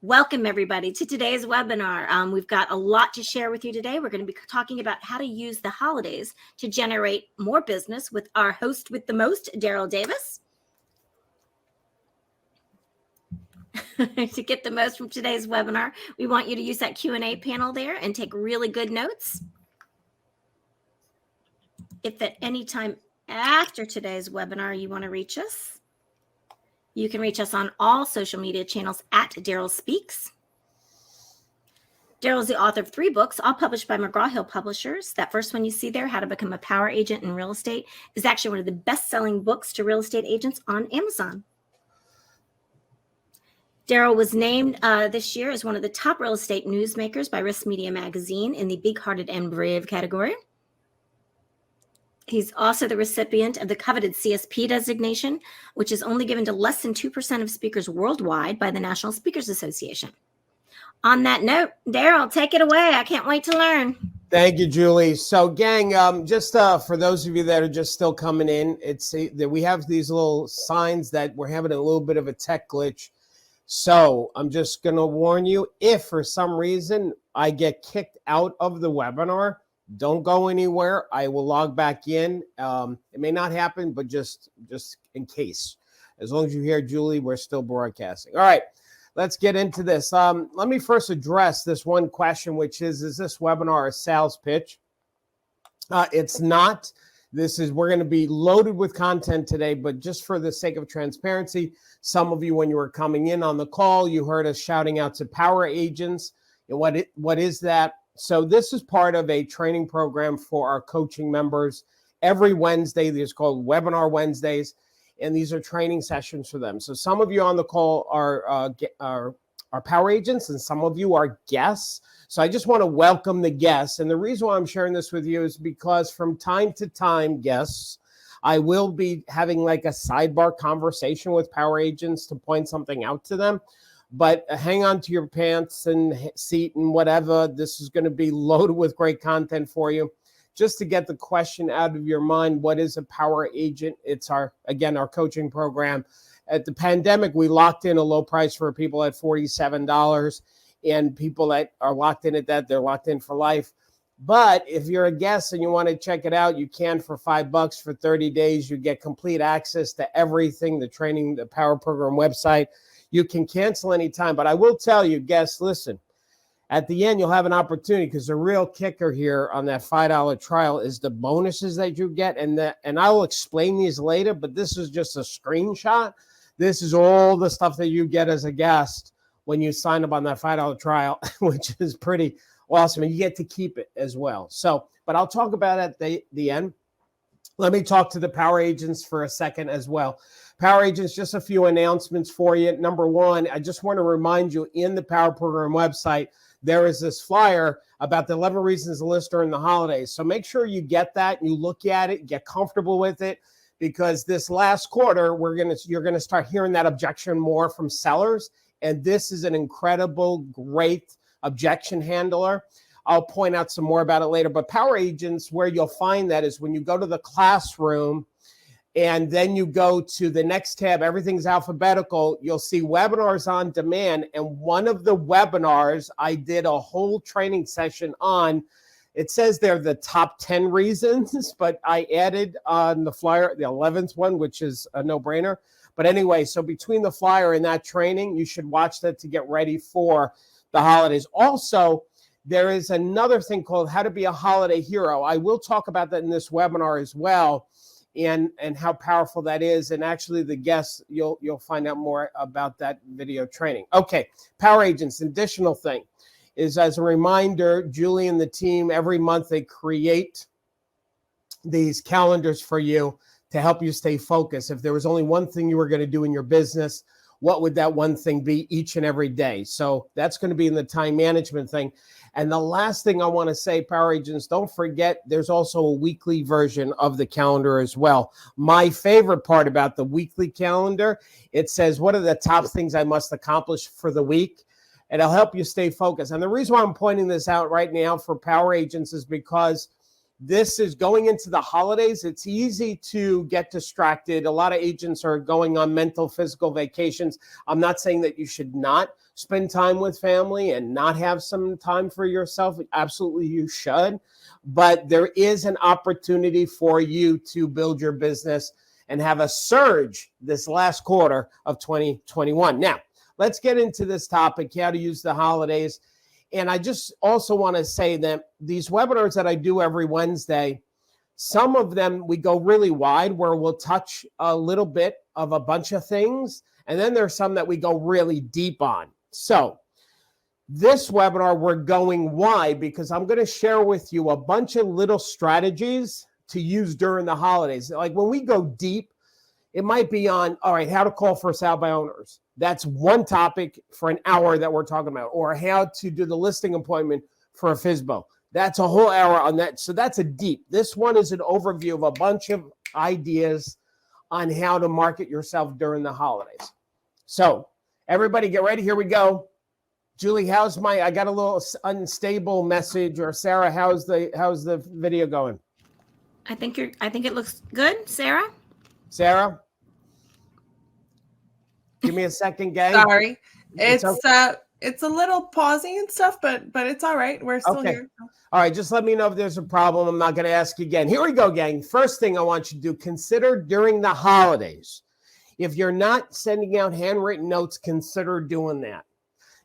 Welcome, everybody, to today's webinar. We've got a lot to share with you today. We're going to be talking about how to use the holidays to generate more business with our host with the most, Darryl Davis. To get the most from today's webinar, we want you to use that Q&A panel there and take really good notes. If at any time after today's webinar you want to reach us, you can reach us on all social media channels at Darryl Speaks. Darryl is the author of 3 books, all published by McGraw-Hill Publishers. That first one you see there, How to Become a Power Agent in Real Estate, is actually one of the best-selling books to real estate agents on Amazon. Darryl was named this year as one of the top real estate newsmakers by Risk Media Magazine in the Big Hearted and Brave category. He's also the recipient of the coveted CSP designation, which is only given to less than 2% of speakers worldwide by the National Speakers Association. On that note, Darryl, take it away. I can't wait to learn. Thank you, Julie. So, gang, just for those of you that are just still coming in, it's that we have these little signs that we're having a little bit of a tech glitch. So I'm just going to warn you, if for some reason I get kicked out of the webinar, don't go anywhere. I will log back in. It may not happen, but just in case. As long as you hear Julie, we're still broadcasting. All right, let's get into this. Let me first address this one question, which is this webinar a sales pitch? It's not. We're going to be loaded with content today, but just for the sake of transparency, some of you, when you were coming in on the call, you heard us shouting out to power agents. And what is that? So this is part of a training program for our coaching members. Every Wednesday, these are called Webinar Wednesdays, and these are training sessions for them. So some of you on the call are power agents, and some of you are guests. So I just want to welcome the guests. And the reason why I'm sharing this with you is because from time to time, guests, I will be having like a sidebar conversation with power agents to point something out to them. But hang on to your pants and seat and whatever. This is going to be loaded with great content for you. Just to get the question out of your mind, what is a power agent? It's our coaching program. At the pandemic, we locked in a low price for people at $47. And people that are locked in at that, they're locked in for life. But if you're a guest and you want to check it out, you can for $5 for 30 days. You get complete access to everything, the training, the power program website. You can cancel anytime, but I will tell you, guests, listen, at the end, you'll have an opportunity because the real kicker here on that $5 trial is the bonuses that you get. And I will explain these later, but this is just a screenshot. This is all the stuff that you get as a guest when you sign up on that $5 trial, which is pretty awesome. And you get to keep it as well. So, but I'll talk about it at the end. Let me talk to the power agents for a second as well. Power agents, just a few announcements for you. Number one, I just want to remind you in the Power Program website, there is this flyer about the 11 reasons to list during the holidays. So make sure you get that and you look at it, get comfortable with it, because this last quarter, you're going to start hearing that objection more from sellers. And this is an incredible, great objection handler. I'll point out some more about it later. But power agents, where you'll find that is when you go to the classroom, and then you go to the next tab, everything's alphabetical, you'll see webinars on demand. And one of the webinars I did a whole training session on, it says they're the top 10 reasons, but I added on the flyer, the 11th one, which is a no-brainer. But anyway, so between the flyer and that training, you should watch that to get ready for the holidays. Also, there is another thing called How to Be a Holiday Hero. I will talk about that in this webinar as well. And how powerful that is. And actually the guests, you'll find out more about that video training. Okay, power agents, additional thing is, as a reminder, Julie and the team, every month they create these calendars for you to help you stay focused. If there was only one thing you were going to do in your business, what would that one thing be each and every day? So that's going to be in the time management thing. And the last thing I want to say, power agents, don't forget, there's also a weekly version of the calendar as well. My favorite part about the weekly calendar, it says, what are the top things I must accomplish for the week? It'll help you stay focused. And the reason why I'm pointing this out right now for power agents is because This is going into the holidays. It's easy to get distracted. A lot of agents are going on mental, physical vacations. I'm not saying that you should not spend time with family and not have some time for yourself. Absolutely, you should. But there is an opportunity for you to build your business and have a surge this last quarter of 2021. Now, let's get into this topic, how to use the holidays. And I just also want to say that these webinars that I do every Wednesday, some of them we go really wide where we'll touch a little bit of a bunch of things. And then there's some that we go really deep on. So this webinar, we're going wide because I'm going to share with you a bunch of little strategies to use during the holidays. Like when we go deep, it might be on, all right, how to call for sale by owners. That's one topic for an hour that we're talking about, or how to do the listing appointment for a FSBO. That's a whole hour on that. So that's a deep. This one is an overview of a bunch of ideas on how to market yourself during the holidays. So everybody get ready. Here we go. Julie, I got a little unstable message, or Sarah, how's the video going? I think it looks good, Sarah. Sarah? Give me a second, gang. Sorry. It's a little pausing and stuff, but it's all right. We're still here. All right, just let me know if there's a problem. I'm not going to ask you again. Here we go, gang. First thing I want you to do, consider during the holidays. If you're not sending out handwritten notes, consider doing that.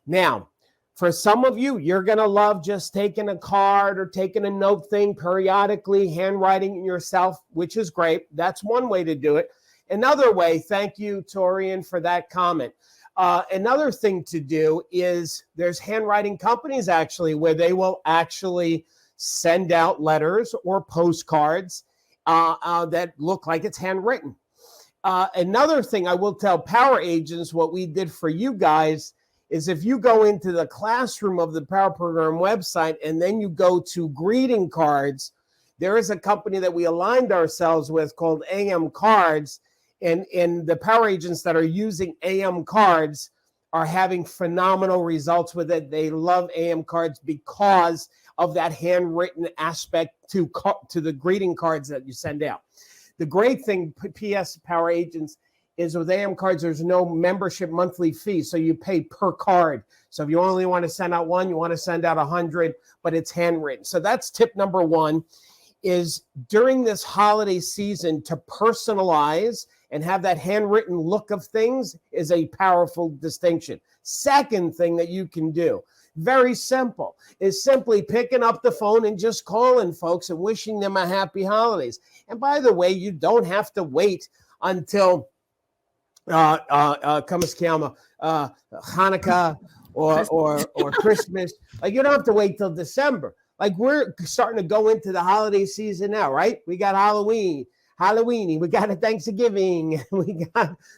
Now, for some of you, you're going to love just taking a card or taking a note thing periodically, handwriting yourself, which is great. That's one way to do it. Another way, thank you, Torian, for that comment. Another thing to do is there's handwriting companies actually where they will actually send out letters or postcards that look like it's handwritten. Another thing I will tell power agents, what we did for you guys is if you go into the classroom of the Power Program website and then you go to greeting cards, there is a company that we aligned ourselves with called AM Cards. And the power agents that are using AM Cards are having phenomenal results with it. They love AM Cards because of that handwritten aspect to the greeting cards that you send out. The great thing, PS Power Agents, is with AM Cards, there's no membership monthly fee, so you pay per card. So if you only want to send out one, you want to send out 100, but it's handwritten. So that's tip number one, is during this holiday season to personalize and have that handwritten look of things is a powerful distinction. Second thing that you can do, very simple, is simply picking up the phone and just calling folks and wishing them a happy holidays. And by the way, you don't have to wait until Hanukkah or Christmas. Like you don't have to wait till December. Like we're starting to go into the holiday season now, right? We got Halloween, we got a Thanksgiving,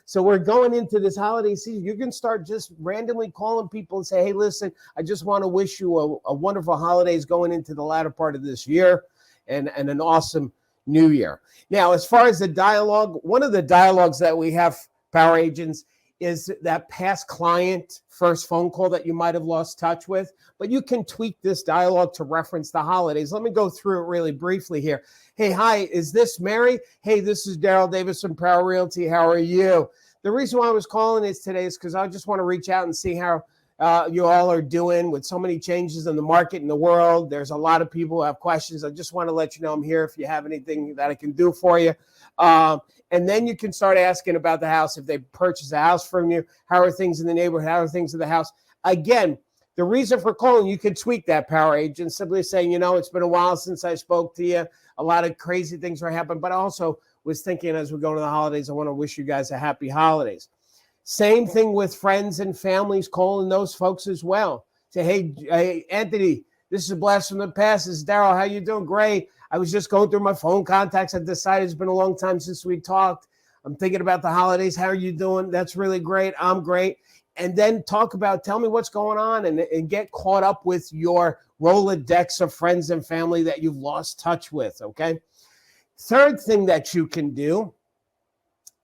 so we're going into this holiday season. You can start just randomly calling people and say, hey, listen, I just want to wish you a wonderful holidays going into the latter part of this year and an awesome new year. Now, as far as the dialogue, one of the dialogues that we have, power agents, is that past client first phone call that you might have lost touch with, but you can tweak this dialogue to reference the holidays. Let me go through it really briefly here. Hey, hi, is this Mary? Hey, this is Darryl Davis from Power Realty. How are you? The reason why I was calling is today is because I just want to reach out and see how you all are doing with so many changes in the market and the world. There's a lot of people who have questions. I just want to let you know I'm here if you have anything that I can do for you. And then you can start asking about the house. If they purchase a house from you, how are things in the neighborhood? How are things in the house? Again, the reason for calling, you can tweak that, power agent, simply saying, it's been a while since I spoke to you. A lot of crazy things are happening, but I also was thinking as we go to the holidays, I want to wish you guys a happy holidays. Same thing with friends and families, calling those folks as well. Say, hey, Anthony, this is a blast from the past. This is Darryl. How you doing? Great. I was just going through my phone contacts. I decided it's been a long time since we talked. I'm thinking about the holidays. How are you doing? That's really great. I'm great. And then tell me what's going on and get caught up with your Rolodex of friends and family that you've lost touch with, okay? Third thing that you can do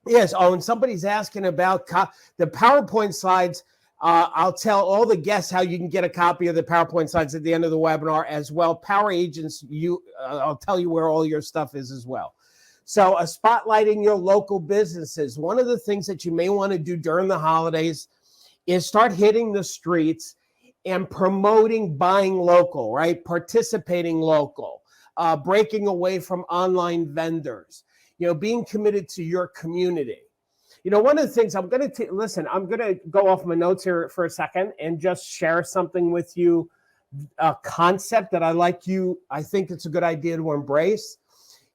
is, and somebody's asking about the PowerPoint slides. I'll tell all the guests how you can get a copy of the PowerPoint slides at the end of the webinar as well. Power Agents, I'll tell you where all your stuff is as well. So spotlighting your local businesses. One of the things that you may want to do during the holidays is start hitting the streets and promoting buying local, right? Participating local, breaking away from online vendors, being committed to your community. One of the things I'm going to go off my notes here for a second and just share something with you, a concept that I think it's a good idea to embrace,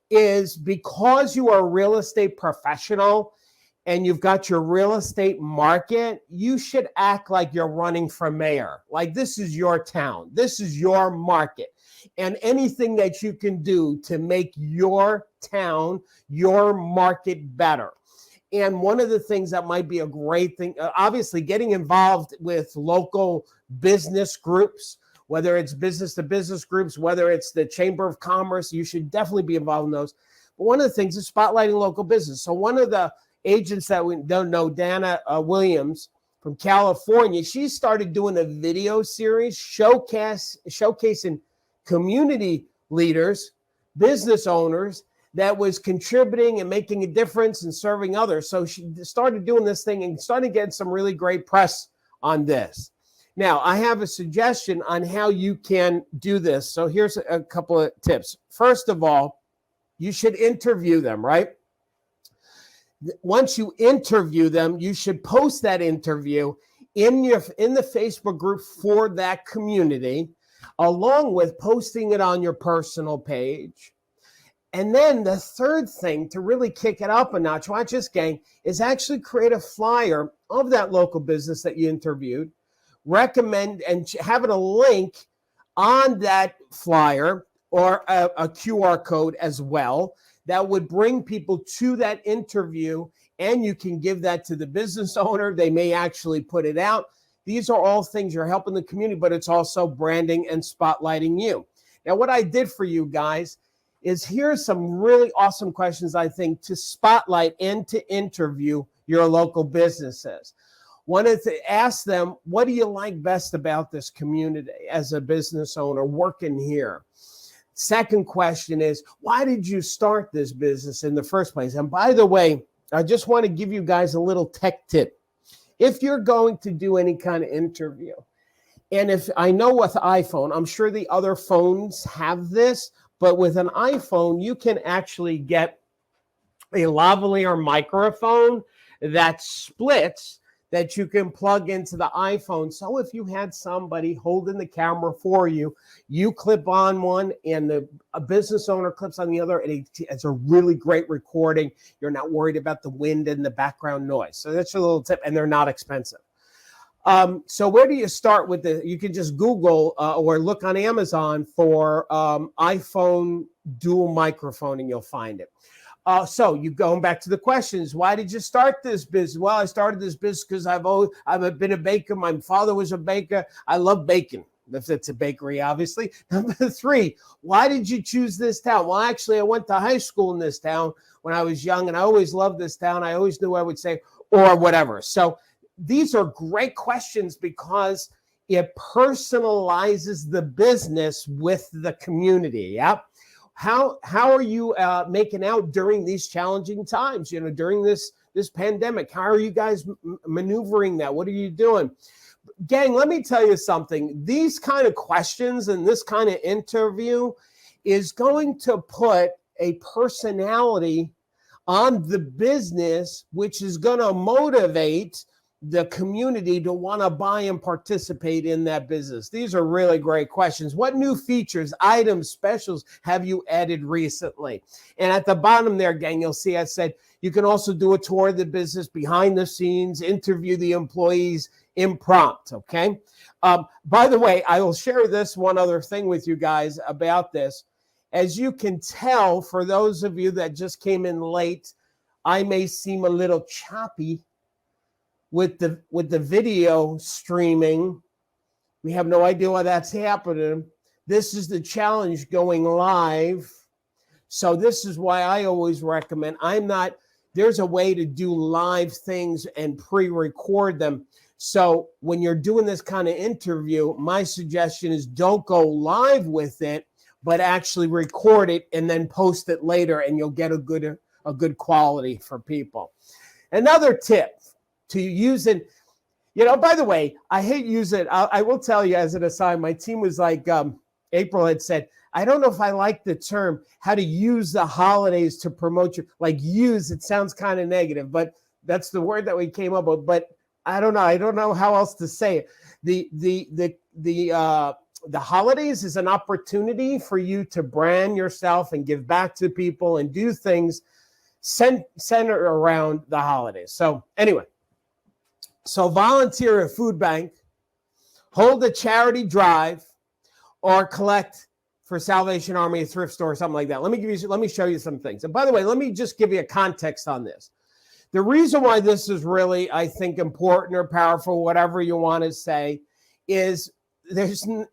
is because you are a real estate professional and you've got your real estate market, you should act like you're running for mayor. Like this is your town, this is your market. And anything that you can do to make your town, your market better. And one of the things that might be a great thing, obviously getting involved with local business groups, whether it's business to business groups, whether it's the Chamber of Commerce, you should definitely be involved in those. But one of the things is spotlighting local business. So one of the agents that we don't know, Dana Williams from California, she started doing a video series showcasing community leaders, business owners, that was contributing and making a difference and serving others. So she started doing this thing and started getting some really great press on this. Now, I have a suggestion on how you can do this. So here's a couple of tips. First of all, you should interview them, right? Once you interview them, you should post that interview in the Facebook group for that community, along with posting it on your personal page. And then the third thing to really kick it up a notch, watch this, gang, is actually create a flyer of that local business that you interviewed, recommend and have it a link on that flyer or a QR code as well that would bring people to that interview, and you can give that to the business owner. They may actually put it out. These are all things you're helping the community, but it's also branding and spotlighting you. Now, what I did for you guys is here's some really awesome questions, I think, to spotlight and to interview your local businesses. One is to ask them, what do you like best about this community as a business owner working here? Second question is, why did you start this business in the first place? And by the way, I just want to give you guys a little tech tip. If you're going to do any kind of interview, and if I know with iPhone, I'm sure the other phones have this, but with an iPhone, you can actually get a lavalier microphone that splits that you can plug into the iPhone. So if you had somebody holding the camera for you, you clip on one and a business owner clips on the other, and it's a really great recording. You're not worried about the wind and the background noise. So that's a little tip, and they're not expensive. So where do you start with you can just Google or look on Amazon for iPhone dual microphone, and you'll find it. So you going back to the questions, why did you start this business? Well, I started this business because I've been a baker. My father was a baker. I love bacon. If it's a bakery, obviously. Number 3, why did you choose this town? Well, actually, I went to high school in this town when I was young, and I always loved this town. I always knew I would say, or whatever. So these are great questions because it personalizes the business with the community. Yep. How are you making out during these challenging times? During this pandemic, how are you guys maneuvering that? What are you doing? Gang, let me tell you something. These kind of questions and this kind of interview is going to put a personality on the business, which is going to motivate the community to want to buy and participate in that business. These are really great questions. What new features, items, specials have you added recently? And at the bottom there, gang, you'll see I said you can also do a tour of the business behind the scenes, interview the employees impromptu, okay? By the way, I will share this one other thing with you guys about this. As you can tell, for those of you that just came in late, I may seem a little choppy with the video streaming. We have no idea why that's happening. This is the challenge going live. So this is why I always recommend, there's a way to do live things and pre-record them. So when you're doing this kind of interview, my suggestion is don't go live with it, but actually record it and then post it later, and you'll get a good quality for people. Another tip to use it, by the way, I hate using it. I will tell you as an aside, my team was like, April had said, I don't know if I like the term, how to use the holidays to promote your, like use, it sounds kind of negative, but that's the word that we came up with. But I don't know how else to say it. The holidays is an opportunity for you to brand yourself and give back to people and do things centered around the holidays. So anyway, volunteer at a food bank, hold a charity drive, or collect for Salvation Army, a thrift store, or something like that. Let me show you some things. And by the way, let me just give you a context on this. The reason why this is really, I think, important or powerful, whatever you want to say, is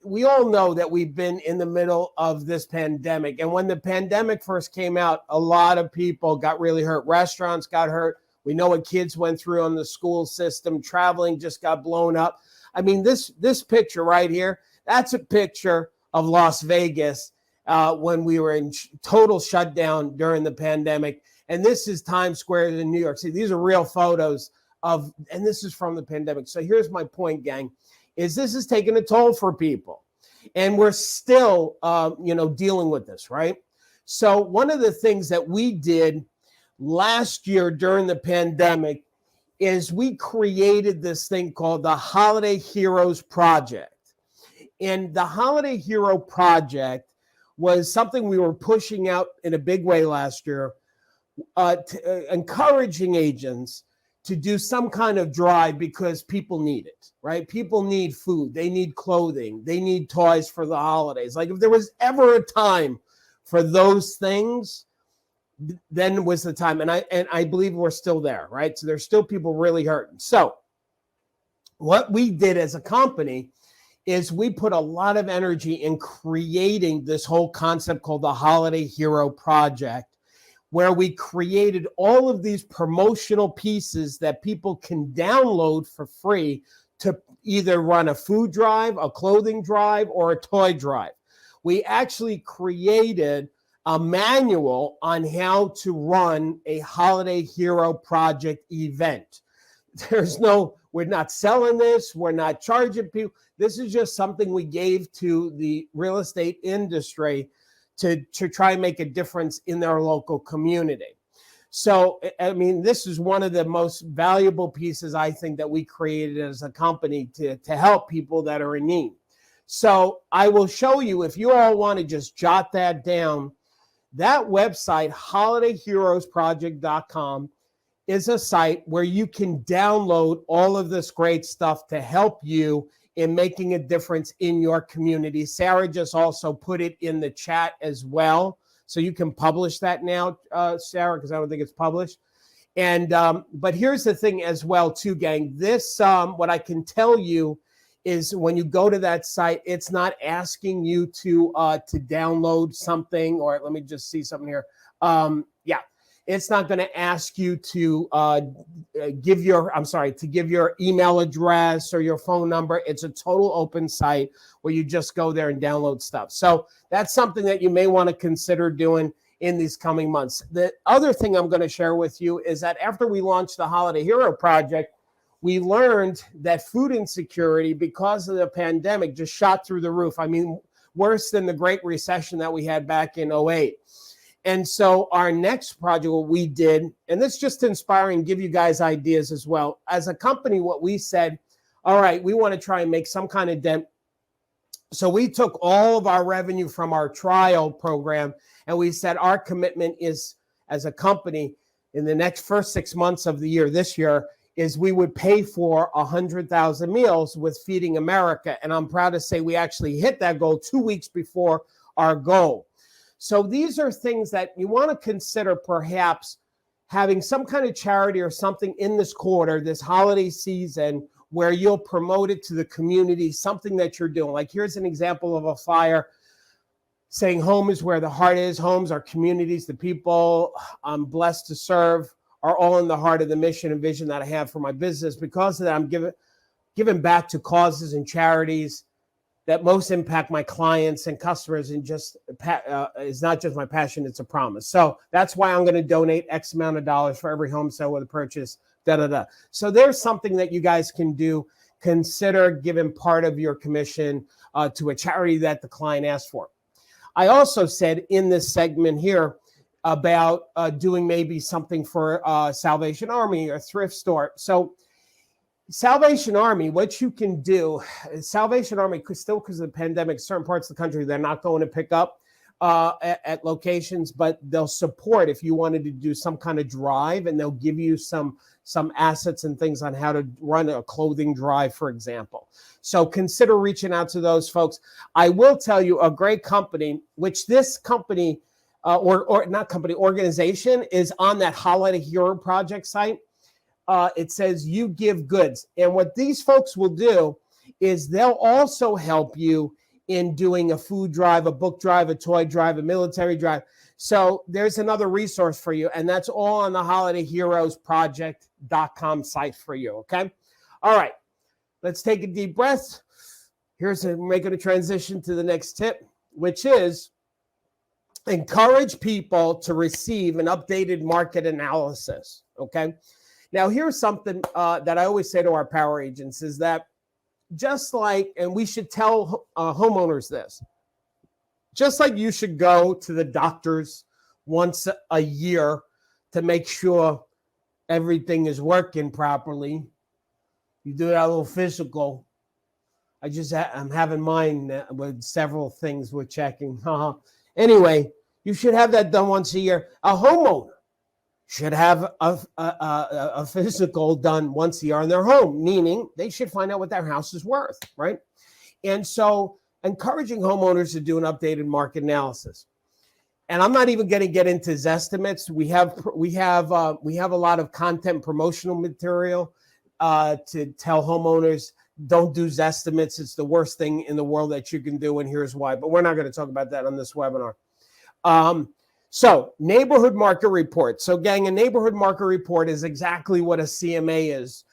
we all know that we've been in the middle of this pandemic. And when the pandemic first came out, a lot of people got really hurt. Restaurants got hurt. We know what kids went through on the school system. Traveling just got blown up. I mean, this picture right here, that's a picture of Las Vegas when we were in total shutdown during the pandemic. And this is Times Square in New York City. These are real photos and this is from the pandemic. So here's my point, gang, is this is taking a toll for people. And we're still, dealing with this, right? So one of the things that we did last year during the pandemic is we created this thing called the Holiday Heroes Project. And the Holiday Hero Project was something we were pushing out in a big way last year, encouraging agents to do some kind of drive because people need it, right? People need food. They need clothing. They need toys for the holidays. Like if there was ever a time for those things, then was the time. And I believe we're still there, right? So there's still people really hurting. So what we did as a company is we put a lot of energy in creating this whole concept called the Holiday Hero Project, where we created all of these promotional pieces that people can download for free to either run a food drive, a clothing drive, or a toy drive. We actually created a manual on how to run a Holiday Hero Project event. We're not selling this. We're not charging people. This is just something we gave to the real estate industry to try and make a difference in their local community. So, I mean, this is one of the most valuable pieces I think that we created as a company to help people that are in need. So I will show you, if you all want to just jot that down, that website, holidayheroesproject.com, is a site where you can download all of this great stuff to help you in making a difference in your community. Sarah just also put it in the chat as well. So you can publish that now, Sarah, because I don't think it's published. And but here's the thing as well, too, gang. This, what I can tell you is when you go to that site, it's not asking you to download something, or let me just see something here. It's not going to ask you to give your email address or your phone number. It's a total open site where you just go there and download stuff. So that's something that you may want to consider doing in these coming months. The other thing I'm going to share with you is that after we launched the Holiday Hero Project, we learned that food insecurity, because of the pandemic, just shot through the roof. I mean, worse than the Great Recession that we had back in 2008. And so our next project, what we did, and this just inspiring, give you guys ideas as well. As a company, what we said, all right, we want to try and make some kind of dent. So we took all of our revenue from our trial program, and we said our commitment is, as a company, in the next first 6 months of the year, this year, is we would pay for 100,000 meals with Feeding America. And I'm proud to say we actually hit that goal 2 weeks before our goal. So these are things that you want to consider, perhaps having some kind of charity or something in this quarter, this holiday season, where you'll promote it to the community, something that you're doing. Like here's an example of a flyer saying home is where the heart is. Homes are communities. The people I'm blessed to serve are all in the heart of the mission and vision that I have for my business. Because of that, giving back to causes and charities that most impact my clients and customers, and just is not just my passion, it's a promise. So that's why I'm going to donate X amount of dollars for every home sale with a purchase, So there's something that you guys can do. Consider giving part of your commission to a charity that the client asked for. I also said in this segment here about doing maybe something for Salvation Army or thrift store. So Salvation Army, what you can do, Salvation Army, still because of the pandemic, certain parts of the country, they're not going to pick up at locations, but they'll support if you wanted to do some kind of drive, and they'll give you some assets and things on how to run a clothing drive, for example. So consider reaching out to those folks. I will tell you a great company, which this company organization is on that Holiday Hero Project site. It says you give goods. And what these folks will do is they'll also help you in doing a food drive, a book drive, a toy drive, a military drive. So there's another resource for you. And that's all on the holidayheroesproject.com site for you. Okay. All right. Let's take a deep breath. Making a transition to the next tip, which is encourage people to receive an updated market analysis. Okay. Now, here's something that I always say to our power agents is that just like, and we should tell homeowners this, just like you should go to the doctors once a year to make sure everything is working properly. You do that little physical. I'm having mine with several things we're checking. Anyway, you should have that done once a year. A homeowner should have a physical done once a year on their home, meaning they should find out what their house is worth, right? And so encouraging homeowners to do an updated market analysis. And I'm not even going to get into Zestimates. We have a lot of content promotional material to tell homeowners, don't do Zestimates. It's the worst thing in the world that you can do, and here's why. But we're not going to talk about that on this webinar. So neighborhood market report. So gang, a neighborhood market report is exactly what a CMA is.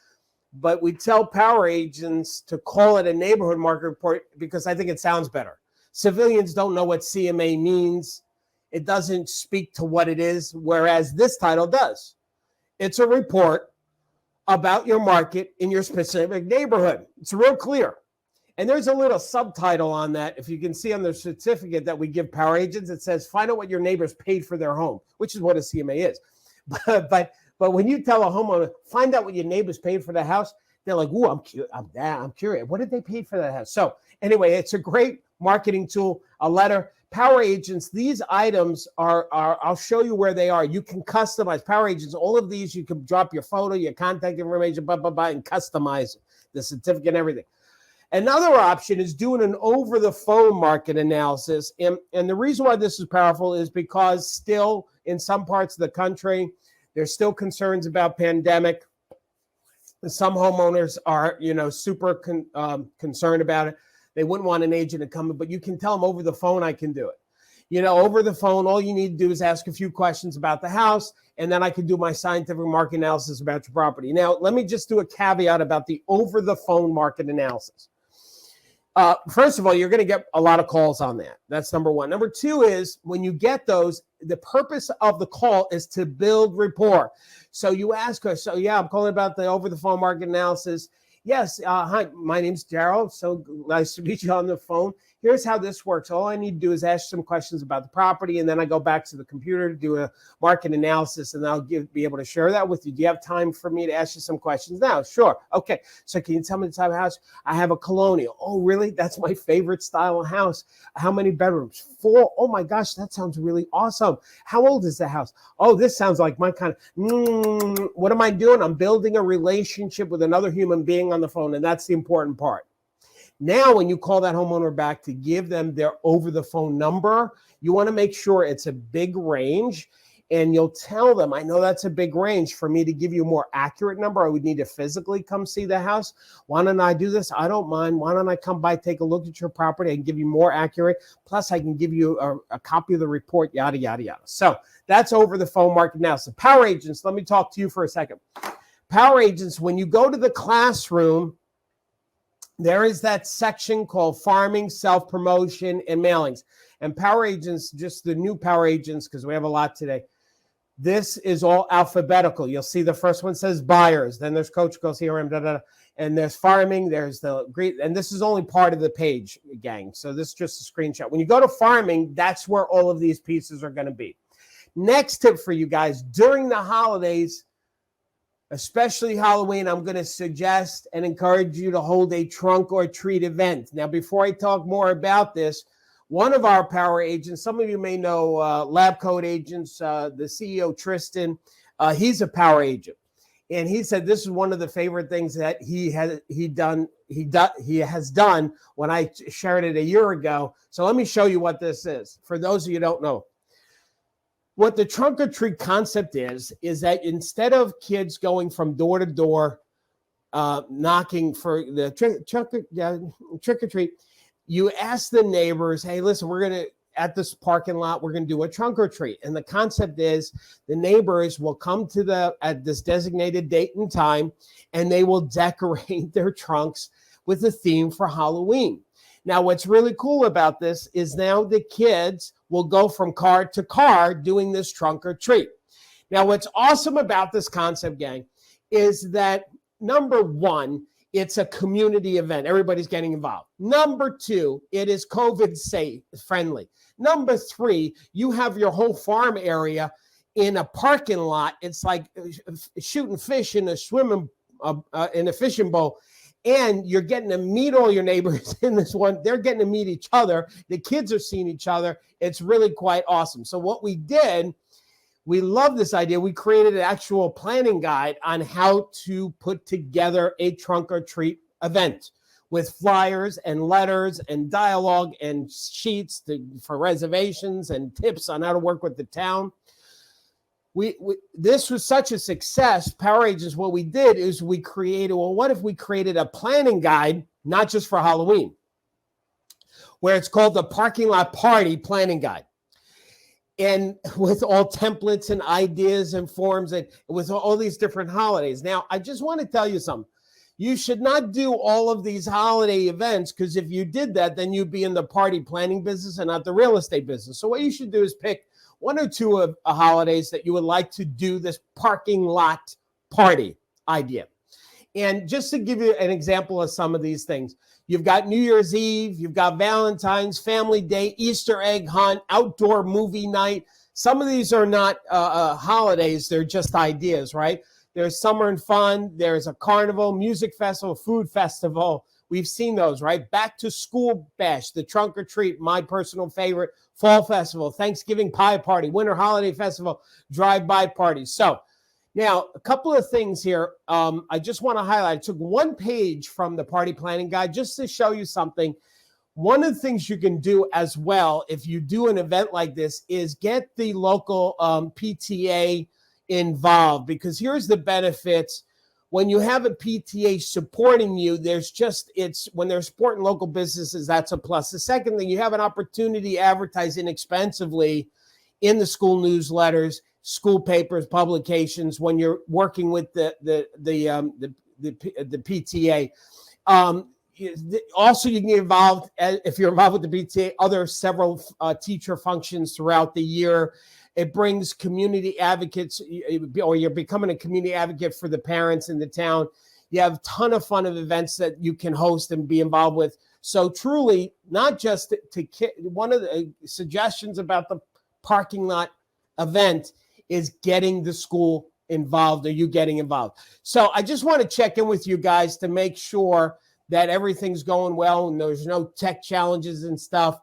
But we tell power agents to call it a neighborhood market report because I think it sounds better. Civilians don't know what CMA means. It doesn't speak to what it is, whereas this title does. It's a report about your market in your specific neighborhood. It's real clear. And there's a little subtitle on that. If you can see on the certificate that we give power agents, it says, find out what your neighbors paid for their home, which is what a CMA is. But when you tell a homeowner, find out what your neighbors paid for the house, they're like, ooh, I'm curious. What did they pay for that house? So anyway, it's a great marketing tool, a letter. Power agents, these items are I'll show you where they are. You can customize. Power agents, all of these, you can drop your photo, your contact information, and customize the certificate and everything. Another option is doing an over-the-phone market analysis. And the reason why this is powerful is because still in some parts of the country, there's still concerns about pandemic. Some homeowners are, super concerned about it. They wouldn't want an agent to come in, but you can tell them over the phone, I can do it. Over the phone, all you need to do is ask a few questions about the house, and then I can do my scientific market analysis about your property. Now, let me just do a caveat about the over-the-phone market analysis. First of all, you're going to get a lot of calls on that. That's number one. Number two is when you get those, the purpose of the call is to build rapport. So you ask her, I'm calling about the over-the-phone market analysis. Yes, hi, my name's Darryl. So nice to meet you on the phone. Here's how this works. All I need to do is ask some questions about the property, and then I go back to the computer to do a market analysis, and I'll be able to share that with you. Do you have time for me to ask you some questions now? Sure. Okay. So can you tell me the type of house? I have a colonial. Oh, really? That's my favorite style of house. How many bedrooms? 4. Oh my gosh, that sounds really awesome. How old is the house? Oh, this sounds like my kind of, what am I doing? I'm building a relationship with another human being on the phone, and that's the important part. Now, when you call that homeowner back to give them their over-the-phone number, you want to make sure it's a big range, and you'll tell them, I know that's a big range. For me to give you a more accurate number, I would need to physically come see the house. Why don't I do this? I don't mind. Why don't I come by, take a look at your property, and give you more accurate? Plus, I can give you a copy of the report, yada, yada, yada. So that's over-the-phone market now. So power agents, let me talk to you for a second. Power agents, when you go to the classroom, there is that section called farming, self-promotion, and mailings. And power agents, just the new power agents, because we have a lot today. This is all alphabetical. You'll see the first one says buyers. Then there's coach, goes here, and there's farming. There's the great, and this is only part of the page, gang. So this is just a screenshot. When you go to farming, that's where all of these pieces are going to be. Next tip for you guys, during the holidays, especially Halloween, I'm going to suggest and encourage you to hold a trunk or treat event. Now, before I talk more about this, one of our power agents, some of you may know Lab Code Agents, the CEO, Tristan, he's a power agent. And he said this is one of the favorite things that he has done when I shared it a year ago. So let me show you what this is. For those of you who don't know. What the trunk or treat concept is that instead of kids going from door to door, knocking for the trick or treat, you ask the neighbors, hey, listen, we're going to, at this parking lot, we're going to do a trunk or treat. And the concept is the neighbors will come to at this designated date and time, and they will decorate their trunks with a theme for Halloween. Now, what's really cool about this is now the kids will go from car to car doing this trunk or treat. Now, what's awesome about this concept, gang, is that number one, it's a community event. Everybody's getting involved. Number two, it is COVID safe, friendly. Number three, you have your whole farm area in a parking lot. It's like shooting fish in a fishing bowl. And you're getting to meet all your neighbors in this one. They're getting to meet each other. The kids are seeing each other. It's really quite awesome. So what we did, we love this idea. We created an actual planning guide on how to put together a trunk or treat event with flyers and letters and dialogue and sheets for reservations and tips on how to work with the town. This was such a success, Power Agents, what we did is we created, what if we created a planning guide, not just for Halloween, where it's called the Parking Lot Party Planning Guide. And with all templates and ideas and forms and with all these different holidays. Now, I just want to tell you something. You should not do all of these holiday events, because if you did that, then you'd be in the party planning business and not the real estate business. So what you should do is pick one or two of holidays that you would like to do this parking lot party idea. And just to give you an example of some of these things, you've got New Year's Eve, you've got Valentine's, Family Day, Easter egg hunt, outdoor movie night. Some of these are not holidays, they're just ideas, right? There's summer and fun, there's a carnival, music festival, food festival. We've seen those, right? Back to school bash, the trunk or treat, my personal favorite, fall festival, Thanksgiving pie party, winter holiday festival, drive-by parties. So now a couple of things here. I just want to highlight. I took one page from the party planning guide just to show you something. One of the things you can do as well, if you do an event like this, is get the local PTA involved, because here's the benefits. When you have a PTA supporting you, when they're supporting local businesses, that's a plus. The second thing, you have an opportunity to advertise inexpensively in the school newsletters, school papers, publications, when you're working with the PTA. Also, you can get involved, if you're involved with the PTA, several teacher functions throughout the year. It brings community advocates, or you're becoming a community advocate for the parents in the town. You have a ton of fun of events that you can host and be involved with. So truly, not just one of the suggestions about the parking lot event is getting the school involved, or you getting involved. So I just want to check in with you guys to make sure that everything's going well and there's no tech challenges and stuff.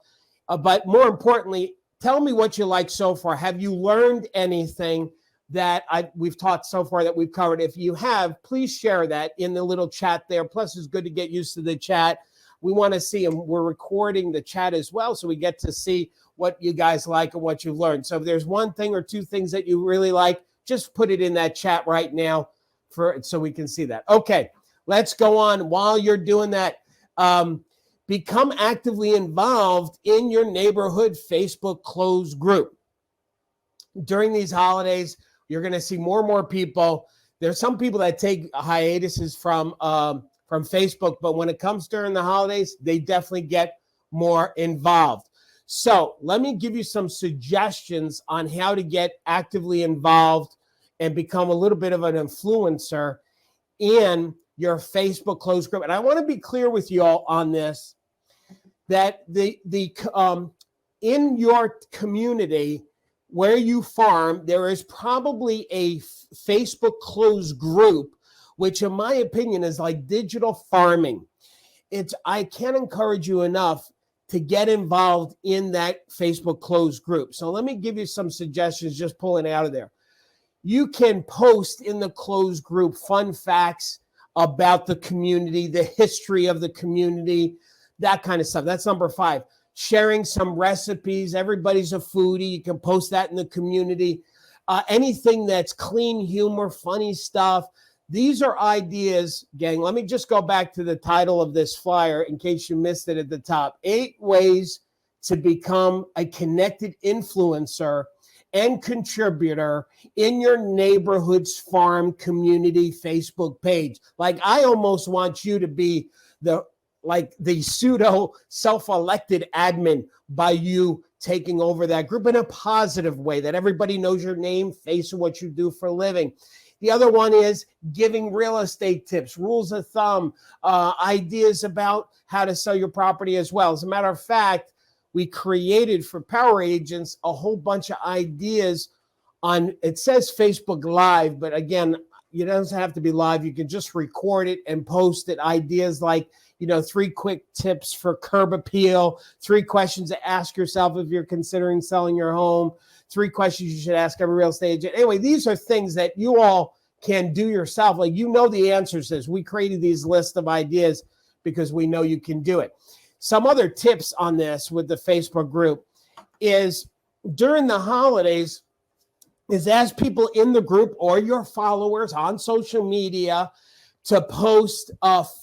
But more importantly, tell me what you like so far. Have you learned anything that we've taught so far that we've covered? If you have, please share that in the little chat there. Plus, it's good to get used to the chat. We want to see them. We're recording the chat as well, so we get to see what you guys like and what you've learned. So if there's one thing or two things that you really like, just put it in that chat right now so we can see that. Okay, let's go on. While you're doing that, become actively involved in your neighborhood Facebook closed group. During these holidays, you're going to see more and more people. There's some people that take hiatuses from from Facebook. But when it comes during the holidays, they definitely get more involved. So let me give you some suggestions on how to get actively involved and become a little bit of an influencer in your Facebook closed group. And I want to be clear with you all on this, that in your community where you farm, there is probably a Facebook closed group, which in my opinion is like digital farming. I can't encourage you enough to get involved in that Facebook closed group. So let me give you some suggestions, just pulling it out of there. You can post in the closed group fun facts about the community, the history of the community, that kind of stuff. That's number 5. Sharing some recipes. Everybody's a foodie. You can post that in the community. Anything that's clean humor, funny stuff. These are ideas, gang. Let me just go back to the title of this flyer in case you missed it at the top. 8 ways to become a connected influencer and contributor in your neighborhood's farm community Facebook page. Like, I almost want you to be the pseudo self-elected admin by you taking over that group in a positive way, that everybody knows your name, face, and what you do for a living. The other one is giving real estate tips, rules of thumb, ideas about how to sell your property as well. As a matter of fact, we created for Power Agents a whole bunch of ideas on, it says Facebook Live, but again, it doesn't have to be live. You can just record it and post it. Ideas like, 3 quick tips for curb appeal, 3 questions to ask yourself if you're considering selling your home, 3 questions you should ask every real estate agent. Anyway, these are things that you all can do yourself. Like, the answers is. We created these lists of ideas because we know you can do it. Some other tips on this with the Facebook group is during the holidays is ask people in the group or your followers on social media to post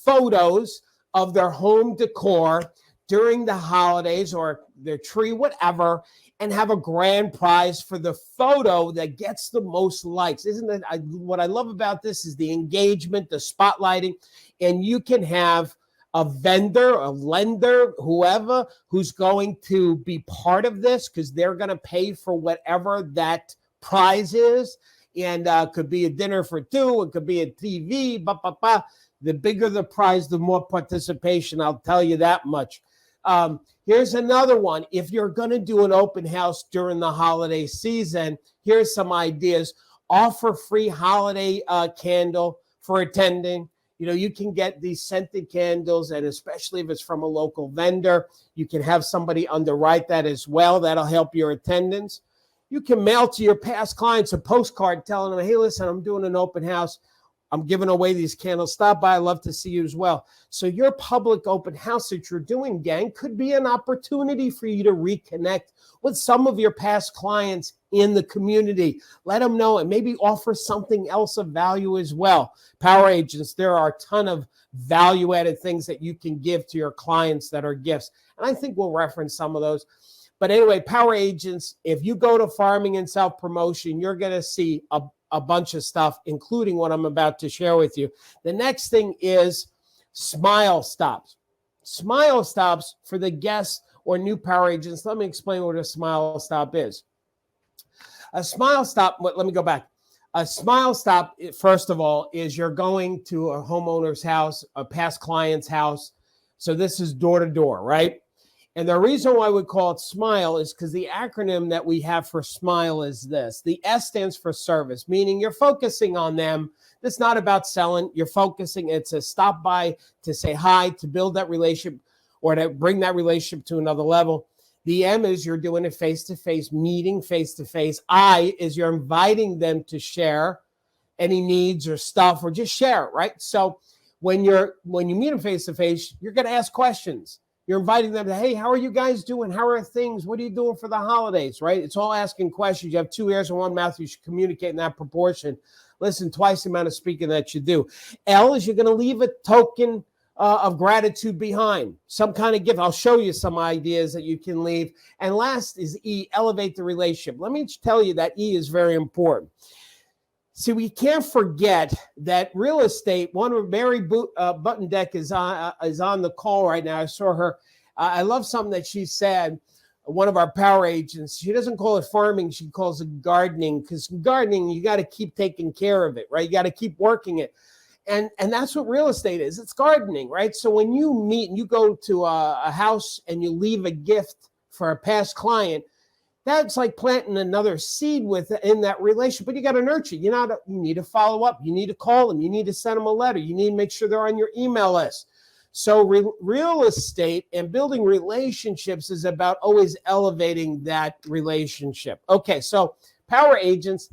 photos of their home decor during the holidays or their tree, whatever, and have a grand prize for the photo that gets the most likes. Isn't it? What I love about this is the engagement, the spotlighting, and you can have a vendor, a lender, whoever who's going to be part of this because they're going to pay for whatever that prize is. And could be a dinner for 2. It could be a TV. The bigger the prize, the more participation. I'll tell you that much. Here's another one. If you're going to do an open house during the holiday season, here's some ideas. Offer free holiday candle for attending. You can get these scented candles, and especially if it's from a local vendor, you can have somebody underwrite that as well. That'll help your attendance. You can mail to your past clients a postcard telling them, hey, listen, I'm doing an open house. I'm giving away these candles. Stop by. I'd love to see you as well. So your public open house that you're doing, gang, could be an opportunity for you to reconnect with some of your past clients in the community. Let them know and maybe offer something else of value as well. Power Agents, there are a ton of value-added things that you can give to your clients that are gifts. And I think we'll reference some of those. But anyway, Power Agents, if you go to Farming and Self-Promotion, you're going to see a bunch of stuff, including what I'm about to share with you. The next thing is Smile Stops. Smile Stops for the guests or new Power Agents. Let me explain what a Smile Stop is. A Smile Stop, let me go back. A Smile Stop, first of all, is you're going to a homeowner's house, a past client's house. So this is door to door, right? And the reason why we call it SMILE is because the acronym that we have for SMILE is this. The S stands for service, meaning you're focusing on them. It's not about selling. You're focusing. It's a stop by to say hi, to build that relationship or to bring that relationship to another level. The M is you're doing it face-to-face, meeting face-to-face. I is you're inviting them to share any needs or stuff or just share it, right? So when you meet them face-to-face, you're going to ask questions. You're inviting them to, hey, how are you guys doing? How are things? What are you doing for the holidays, right? It's all asking questions. You have 2 ears and 1 mouth. You should communicate in that proportion. Listen, twice the amount of speaking that you do. L is you're going to leave a token of gratitude behind, some kind of gift. I'll show you some ideas that you can leave. And last is E, elevate the relationship. Let me tell you that E is very important. See, we can't forget that real estate. One of Mary Buttondeck is on the call right now. I saw her. I love something that she said. One of our power agents. She doesn't call it farming. She calls it gardening, because gardening, you got to keep taking care of it, right? You got to keep working it. And that's what real estate is. It's gardening, right? So when you meet and you go to a house and you leave a gift for a past client, that's like planting another seed in that relationship, but you got to nurture. You need to follow up. You need to call them. You need to send them a letter. You need to make sure they're on your email list. So real estate and building relationships is about always elevating that relationship. Okay, so power agents,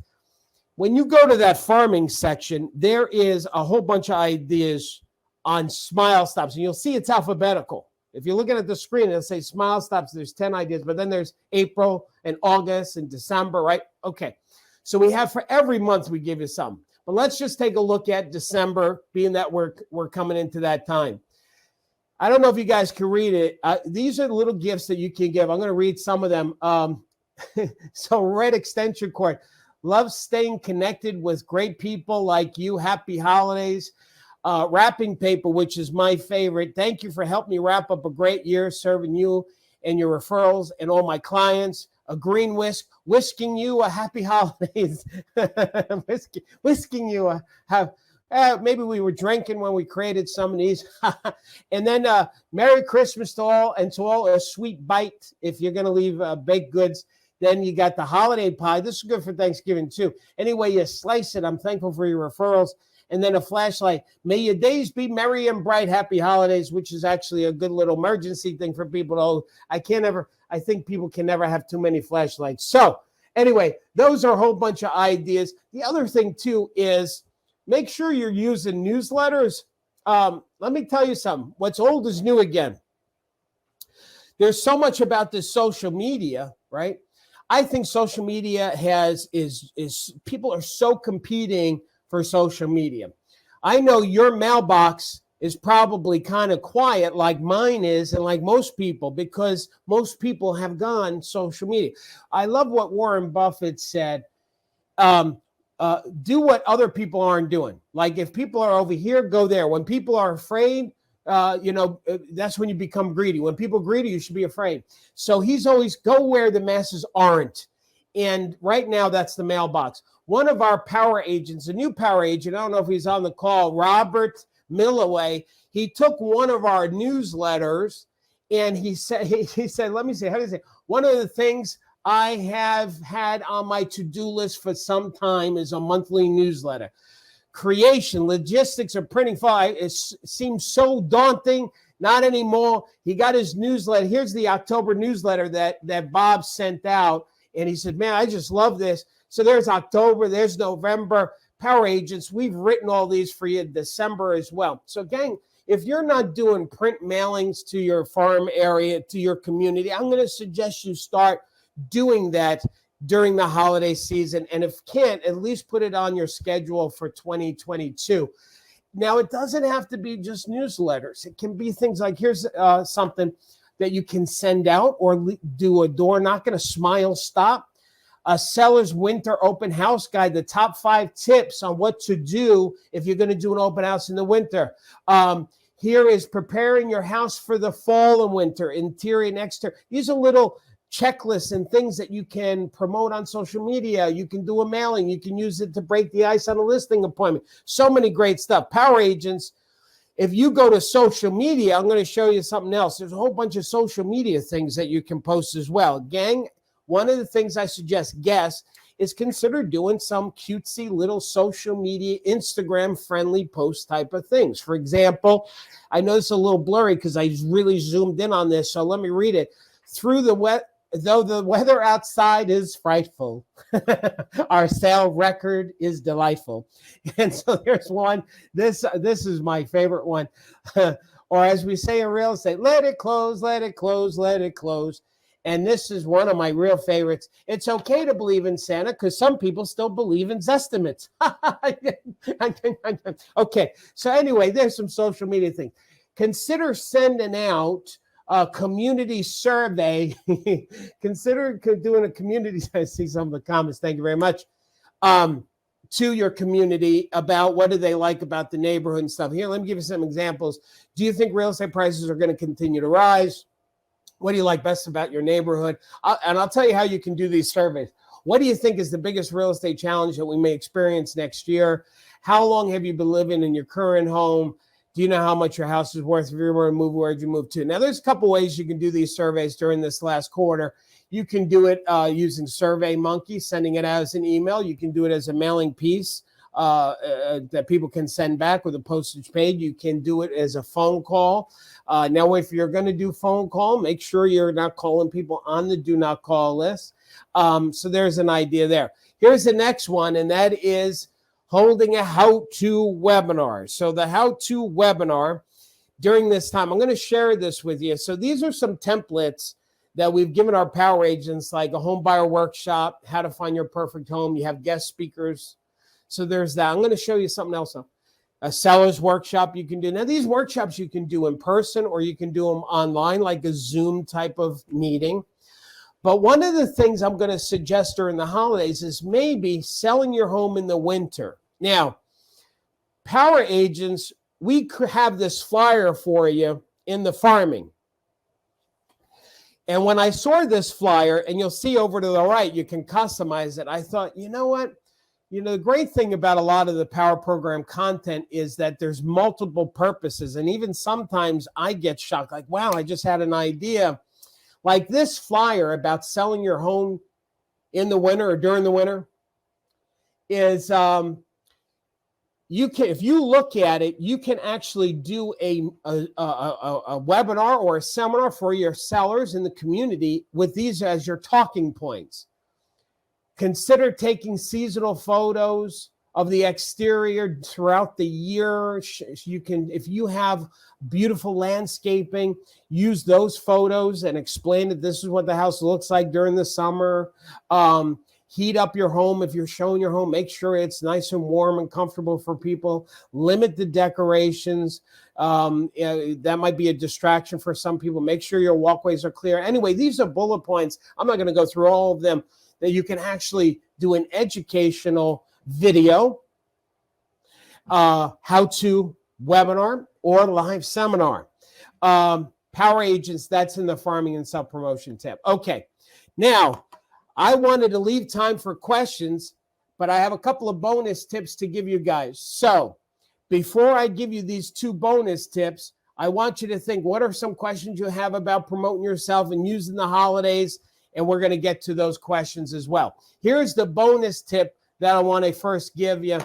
when you go to that farming section, there is a whole bunch of ideas on smile stops, and you'll see it's alphabetical. If you're looking at the screen, it'll say smile stops. There's 10 ideas, but then there's April and August and December, right? Okay. So we have for every month, we give you some. But let's just take a look at December, being that we're coming into that time. I don't know if you guys can read it. These are little gifts that you can give. I'm going to read some of them. So red extension cord. Love staying connected with great people like you. Happy holidays. Wrapping paper, which is my favorite. Thank you for helping me wrap up a great year serving you and your referrals and all my clients. A green whisk, whisking you a happy holidays. Whisking you a maybe we were drinking when we created some of these. And then Merry Christmas to all, and to all a sweet bite if you're going to leave baked goods. Then you got the holiday pie. This is good for Thanksgiving too. Anyway, you slice it. I'm thankful for your referrals. And then a flashlight. May your days be merry and bright. Happy holidays, which is actually a good little emergency thing for people. I think people can never have too many flashlights. So anyway, those are a whole bunch of ideas. The other thing too is make sure you're using newsletters. Let me tell you something. What's old is new again. There's so much about this social media, right? I think social media is people are so competing for social media. I know your mailbox is probably kind of quiet like mine is and like most people, because most people have gone social media. I love what Warren Buffett said. Do what other people aren't doing. Like if people are over here, go there. When people are afraid, that's when you become greedy. When people are greedy, you should be afraid. So he's always go where the masses aren't. And right now, that's the mailbox. One of our power agents, a new power agent, I don't know if he's on the call, Robert Millaway, he took one of our newsletters and he said, let me see, how do you say? One of the things I have had on my to-do list for some time is a monthly newsletter. Creation, logistics, or printing file. It seems so daunting. Not anymore. He got his newsletter. Here's the October newsletter that Bob sent out. And he said, man, I just love this. So there's October, there's November. Power agents, we've written all these for you, December as well. So gang, if you're not doing print mailings to your farm area, to your community, I'm going to suggest you start doing that during the holiday season. And if can't, at least put it on your schedule for 2022. Now, it doesn't have to be just newsletters. It can be things like, here's something that you can send out or do a door knocking, a smile stop, a seller's winter open house guide, the top 5 tips on what to do if you're going to do an open house in the winter. Here is preparing your house for the fall and winter, interior and exterior. These are little checklists and things that you can promote on social media. You can do a mailing. You can use it to break the ice on a listing appointment. So many great stuff. Power agents, if you go to social media, I'm going to show you something else. There's a whole bunch of social media things that you can post as well. Gang, one of the things I suggest guests is consider doing some cutesy little social media, Instagram-friendly post type of things. For example, I know it's a little blurry because I really zoomed in on this, so let me read it. Though the weather outside is frightful, our sale record is delightful. And so there's one. This is my favorite one. Or as we say in real estate, let it close, let it close, let it close. And this is one of my real favorites. It's okay to believe in Santa because some people still believe in Zestimates. Okay, so anyway, there's some social media things. Consider sending out a community survey. Consider doing a community. I see some of the comments. Thank you very much. to your community about what do they like about the neighborhood and stuff. Here, let me give you some examples. Do you think real estate prices are going to continue to rise? What do you like best about your neighborhood? And I'll tell you how you can do these surveys. What do you think is the biggest real estate challenge that we may experience next year? How long have you been living in your current home? Do you know how much your house is worth? If you were to move, where'd you move to? Now, there's a couple ways you can do these surveys during this last quarter. You can do it using SurveyMonkey, sending it out as an email. You can do it as a mailing piece that people can send back with a postage paid. You can do it as a phone call. Now, if you're going to do phone call, make sure you're not calling people on the do not call list. So there's an idea there. Here's the next one, and that is holding a how-to webinar. So the how-to webinar during this time, I'm going to share this with you. So these are some templates that we've given our power agents, like a home buyer workshop, how to find your perfect home. You have guest speakers. So there's that. I'm going to show you something else. A seller's workshop you can do. Now, these workshops you can do in person or you can do them online, like a Zoom type of meeting. But one of the things I'm going to suggest during the holidays is maybe selling your home in the winter. Now, power agents, we have this flyer for you in the farming. And when I saw this flyer, and you'll see over to the right, you can customize it. I thought, you know what? The great thing about a lot of the Power Program content is that there's multiple purposes. And even sometimes I get shocked, like, wow, I just had an idea. Like this flyer about selling your home in the winter or during the winter is, you can, if you look at it, you can actually do a webinar or a seminar for your sellers in the community with these as your talking points. Consider taking seasonal photos of the exterior throughout the year. You can, if you have beautiful landscaping, use those photos and explain that this is what the house looks like during the summer. Heat up your home. If you're showing your home, make sure it's nice and warm and comfortable for people. Limit the decorations. That might be a distraction for some people. Make sure your walkways are clear. Anyway, these are bullet points. I'm not going to go through all of them. That you can actually do an educational video, how-to webinar, or live seminar. Power agents, that's in the farming and self-promotion tab. Okay, now I wanted to leave time for questions, but I have a couple of bonus tips to give you guys. So before I give you these two bonus tips, I want you to think, what are some questions you have about promoting yourself and using the holidays? And we're going to get to those questions as well. Here's the bonus tip that I want to first give you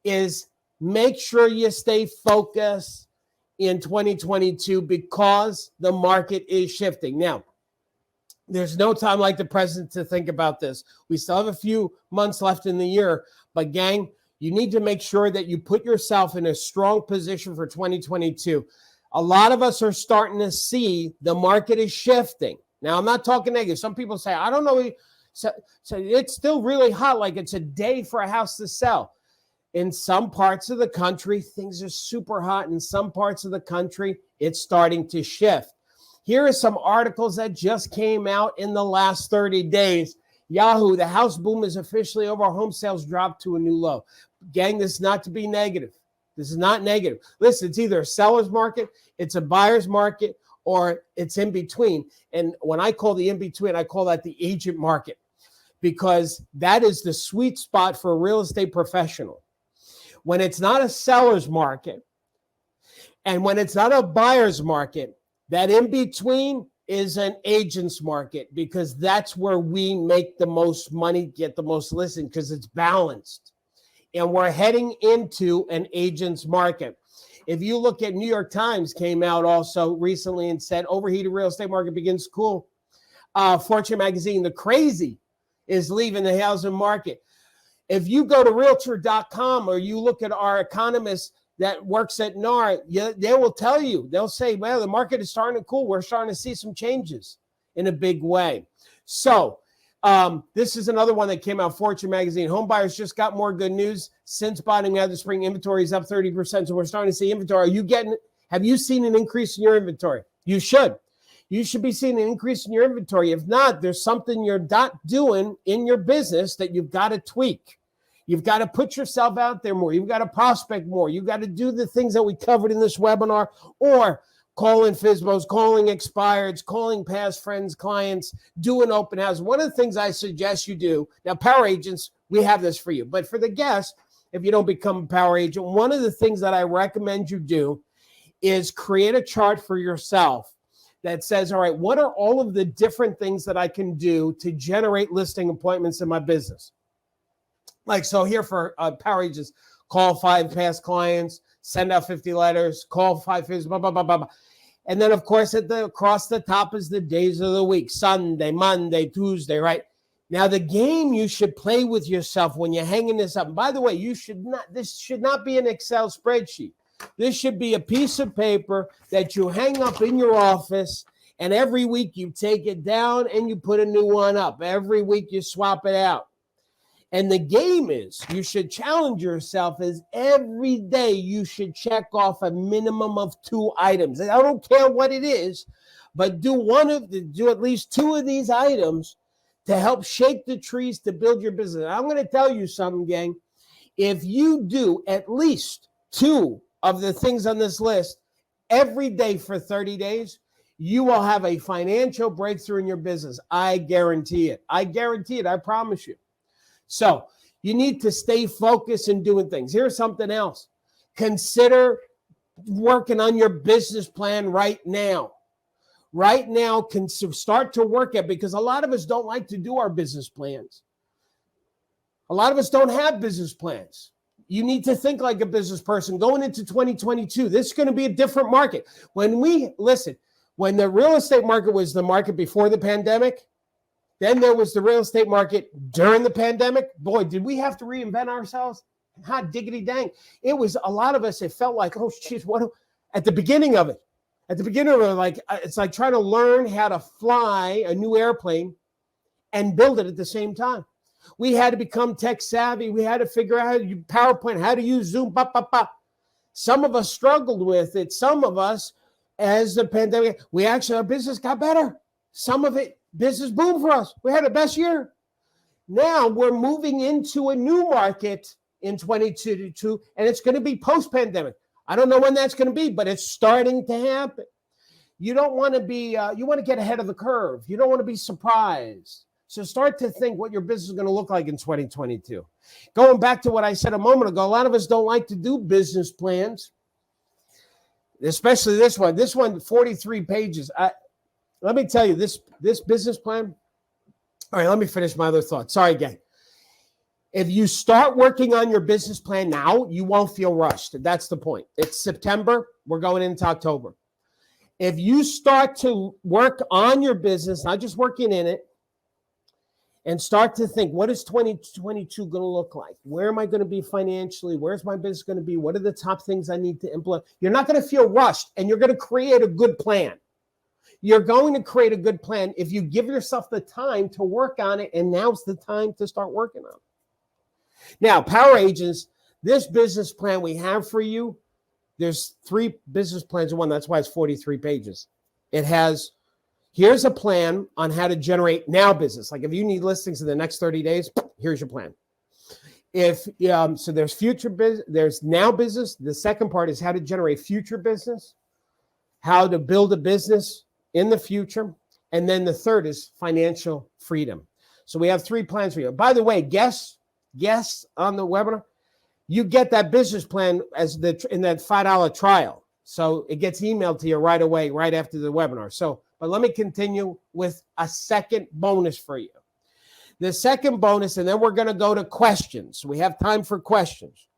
is make sure you stay focused in 2022 because the market is shifting. Now, there's no time like the present to think about this. We still have a few months left in the year, but gang, you need to make sure that you put yourself in a strong position for 2022. A lot of us are starting to see the market is shifting. Now, I'm not talking negative. Some people say, I don't know. So it's still really hot, like it's a day for a house to sell. In some parts of the country, things are super hot. In some parts of the country, it's starting to shift. Here are some articles that just came out in the last 30 days. Yahoo, the house boom is officially over. Home sales dropped to a new low. Gang, this is not to be negative. This is not negative. Listen, it's either a seller's market, it's a buyer's market, or it's in between. And when I call the in between, I call that the agent market because that is the sweet spot for a real estate professional. When it's not a seller's market and when it's not a buyer's market, that in between is an agent's market because that's where we make the most money, get the most listings because it's balanced. And we're heading into an agent's market. If you look at New York Times came out also recently and said overheated real estate market begins to cool. Fortune magazine, the crazy is leaving the housing market. If you go to realtor.com or you look at our economist that works at NAR, they will tell you, they'll say, well, the market is starting to cool. We're starting to see some changes in a big way. So this is another one that came out, Fortune magazine. Home buyers just got more good news since bottoming out of the spring. Inventory is up 30%. So we're starting to see inventory. Have you seen an increase in your inventory? You should. You should be seeing an increase in your inventory. If not, there's something you're not doing in your business that you've got to tweak. You've got to put yourself out there more. You've got to prospect more. You've got to do the things that we covered in this webinar, or calling FSBOs, calling expireds, calling past friends, clients, do an open house. One of the things I suggest you do, now power agents, we have this for you, but for the guests, if you don't become a power agent, one of the things that I recommend you do is create a chart for yourself that says, all right, what are all of the different things that I can do to generate listing appointments in my business? Like, so here for power agents, call 5 past clients, send out 50 letters, call 5 figures, blah, blah, blah, blah, blah. And then, of course, across the top is the days of the week, Sunday, Monday, Tuesday, right? Now, the game you should play with yourself when you're hanging this up, and by the way, this should not be an Excel spreadsheet. This should be a piece of paper that you hang up in your office, and every week you take it down and you put a new one up. Every week you swap it out. And the game is, you should challenge yourself is every day you should check off a minimum of 2 items. And I don't care what it is, but do at least 2 of these items to help shake the trees to build your business. I'm going to tell you something, gang. If you do at least 2 of the things on this list every day for 30 days, you will have a financial breakthrough in your business. I guarantee it. I guarantee it. I promise you. So you need to stay focused and doing things. Here's something else. Consider working on your business plan right now. Right now, can start to work at, because a lot of us don't like to do our business plans. A lot of us don't have business plans. You need to think like a business person going into 2022. This is going to be a different market. When the real estate market was the market before the pandemic, then there was the real estate market during the pandemic. Boy, did we have to reinvent ourselves? Hot diggity dang. It was a lot of us, it felt like, oh, geez, at the beginning of it, like, it's like trying to learn how to fly a new airplane and build it at the same time. We had to become tech savvy. We had to figure out how to use PowerPoint, how to use Zoom, Some of us struggled with it. Some of us, as the pandemic, our business got better. Some of it, business boom for us. We had the best year. Now we're moving into a new market in 2022, and it's going to be post-pandemic. I don't know when that's going to be, but it's starting to happen. You don't want to be, you want to get ahead of the curve. You don't want to be surprised. So start to think what your business is going to look like in 2022. Going back to what I said a moment ago, a lot of us don't like to do business plans, especially this one. This one, 43 pages. Let me tell you, this business plan. All right, let me finish my other thought. Sorry, gang. If you start working on your business plan now, you won't feel rushed. That's the point. It's September. We're going into October. If you start to work on your business, not just working in it, and start to think, what is 2022 going to look like? Where am I going to be financially? Where's my business going to be? What are the top things I need to implement? You're not going to feel rushed, and you're going to create a good plan. You're going to create a good plan if you give yourself the time to work on it, and now's the time to start working on it. Now, power agents, this business plan we have for you, there's 3 business plans in one. That's why it's 43 pages. It has, here's a plan on how to generate now business. Like if you need listings in the next 30 days, here's your plan. So there's future business, there's now business. The second part is how to generate future business, how to build a business in the future. And then the third is financial freedom. So we have 3 plans for you. By the way, guests on the webinar, you get that business plan in that $5 trial. So it gets emailed to you right away, right after the webinar. But let me continue with a second bonus for you. The second bonus, and then we're going to go to questions. We have time for questions.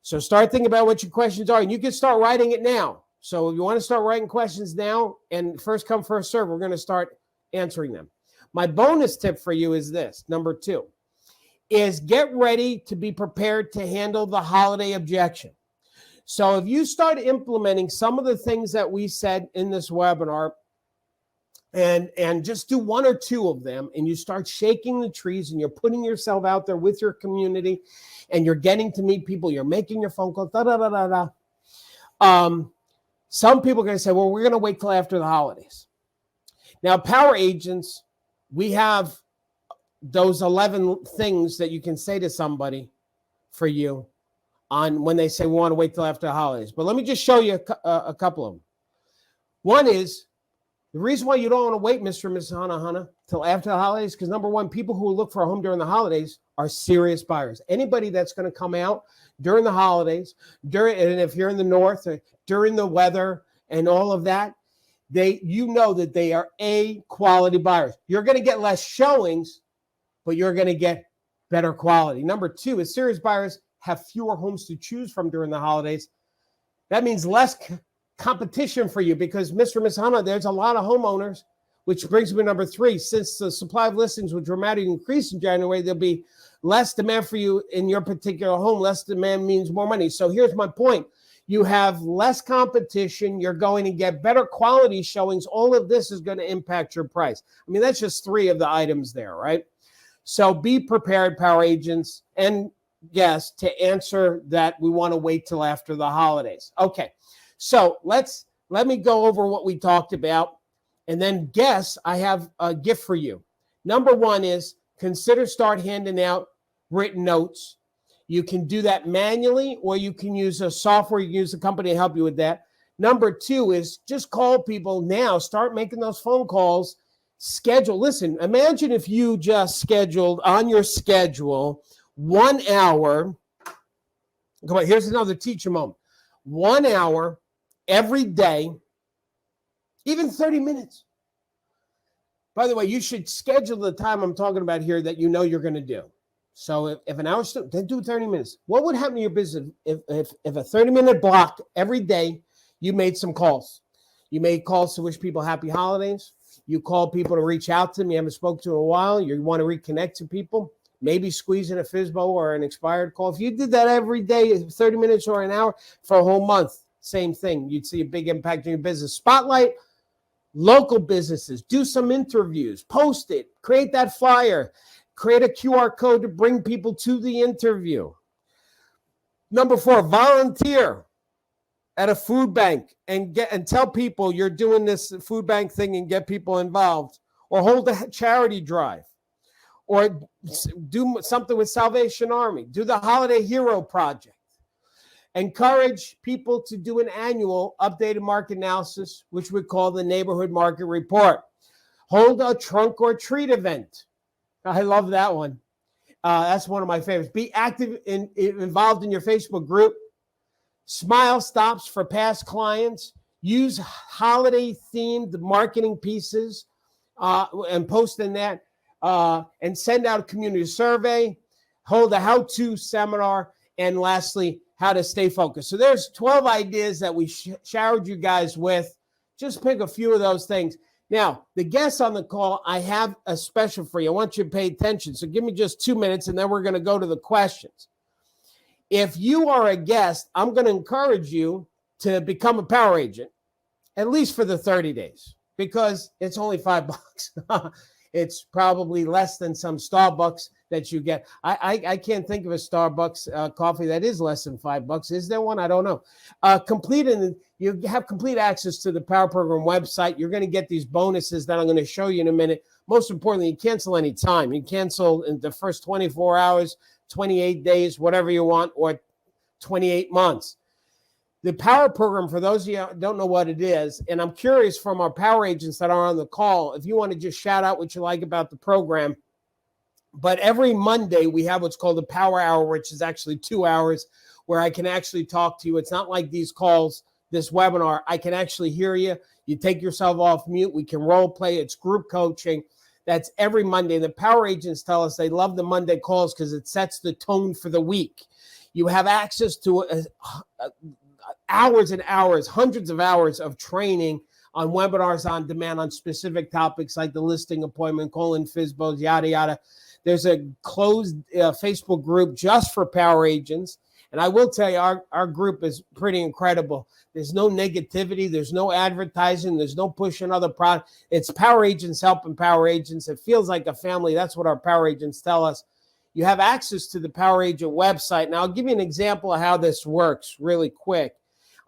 So start thinking about what your questions are, and you can start writing it now. So if you want to start writing questions now, and first come, first serve, we're going to start answering them. My bonus tip for you is this, number 2, is get ready to be prepared to handle the holiday objection. So if you start implementing some of the things that we said in this webinar, and just do 1 or 2 of them, and you start shaking the trees and you're putting yourself out there with your community and you're getting to meet people, you're making your phone calls, some people are going to say, well, we're going to wait till after the holidays. Now, power agents, we have those 11 things that you can say to somebody for you on when they say we want to wait till after the holidays. But let me just show you a couple of them. One is the reason why you don't want to wait, Mr. and Mrs. Hana, till after the holidays, because number one, people who look for a home during the holidays are serious buyers. Anybody that's going to come out during the holidays, and if you're in the north, during the weather and all of that, you know that they are A, quality buyers. You're going to get less showings, but you're going to get better quality. Number two is serious buyers have fewer homes to choose from during the holidays. That means less competition for you because, Mr. and Ms. Hana, there's a lot of homeowners, which brings me to number three. Since the supply of listings will dramatically increase in January, there'll be less demand for you in your particular home. Less demand means more money. So here's my point. You have less competition. You're going to get better quality showings. All of this is going to impact your price. I mean, that's just three of the items there, right? So be prepared, power agents and guests, to answer that we want to wait till after the holidays. Okay, so let me go over what we talked about. And then guests, I have a gift for you. Number one is consider start handing out written notes. You can do that manually, or you can use a software. You can use a company to help you with that. Number two is just call people now. Start making those phone calls. Schedule. Listen, imagine if you just scheduled on your schedule 1 hour. Come on, here's another teacher moment. 1 hour every day, even 30 minutes. By the way, you should schedule the time I'm talking about here that you know you're going to do. So if an hour, then do 30 minutes. What would happen to your business if a 30-minute block every day, you made some calls? You made calls to wish people happy holidays. You call people to reach out to them you haven't spoken to in a while. You want to reconnect to people. Maybe squeeze in a FSBO or an expired call. If you did that every day, 30 minutes or an hour for a whole month, same thing. You'd see a big impact in your business. Spotlight local businesses. Do some interviews. Post it. Create that flyer. Create a QR code to bring people to the interview. Number four, volunteer at a food bank and tell people you're doing this food bank thing and get people involved, or hold a charity drive, or do something with Salvation Army. Do the Holiday Hero Project. Encourage people to do an annual updated market analysis, which we call the Neighborhood Market Report. Hold a trunk or treat event. I love that one. That's one of my favorites. Be active involved in your Facebook group. Smile stops for past clients. Use holiday-themed marketing pieces and post in that. And send out a community survey. Hold a how-to seminar. And lastly, how to stay focused. So there's 12 ideas that we showered you guys with. Just pick a few of those things. Now, the guests on the call, I have a special for you. I want you to pay attention. So give me just 2 minutes, and then we're going to go to the questions. If you are a guest, I'm going to encourage you to become a power agent, at least for the 30 days, because it's only $5. It's probably less than some Starbucks that you get. I can't think of a Starbucks coffee that is less than $5. Is there one? I don't know. You have complete access to the Power Program website. You're going to get these bonuses that I'm going to show you in a minute. Most importantly, you cancel any time. You cancel in the first 24 hours, 28 days, whatever you want, or 28 months. The Power Program, for those of you who don't know what it is, and I'm curious from our power agents that are on the call, if you want to just shout out what you like about the program. But every Monday, we have what's called the Power Hour, which is actually 2 hours, where I can actually talk to you. It's not like these calls, this webinar. I can actually hear you. You take yourself off mute. We can role play. It's group coaching. That's every Monday. The power agents tell us they love the Monday calls because it sets the tone for the week. You have access to hours and hours, hundreds of hours of training on webinars on demand on specific topics like the listing appointment, calling FSBOs, yada, yada. There's a closed Facebook group just for power agents. And I will tell you, our group is pretty incredible. There's no negativity. There's no advertising. There's no pushing other products. It's power agents helping power agents. It feels like a family. That's what our power agents tell us. You have access to the Power Agent website. Now, I'll give you an example of how this works really quick.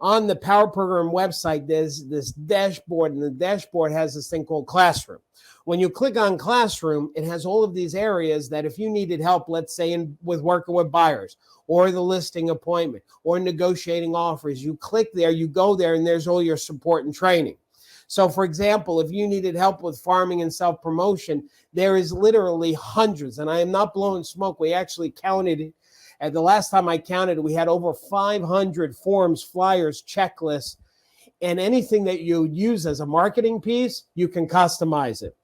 on the Power Program website, there's this dashboard, and the dashboard has this thing called Classroom. When you click on Classroom, it has all of these areas that if you needed help, let's say with working with buyers or the listing appointment or negotiating offers, you click there, you go there, and there's all your support and training. So, for example, if you needed help with farming and self-promotion, there is literally hundreds, and I am not blowing smoke. We actually counted it. And the last time I counted, we had over 500 forms, flyers, checklists, and anything that you use as a marketing piece, you can customize it.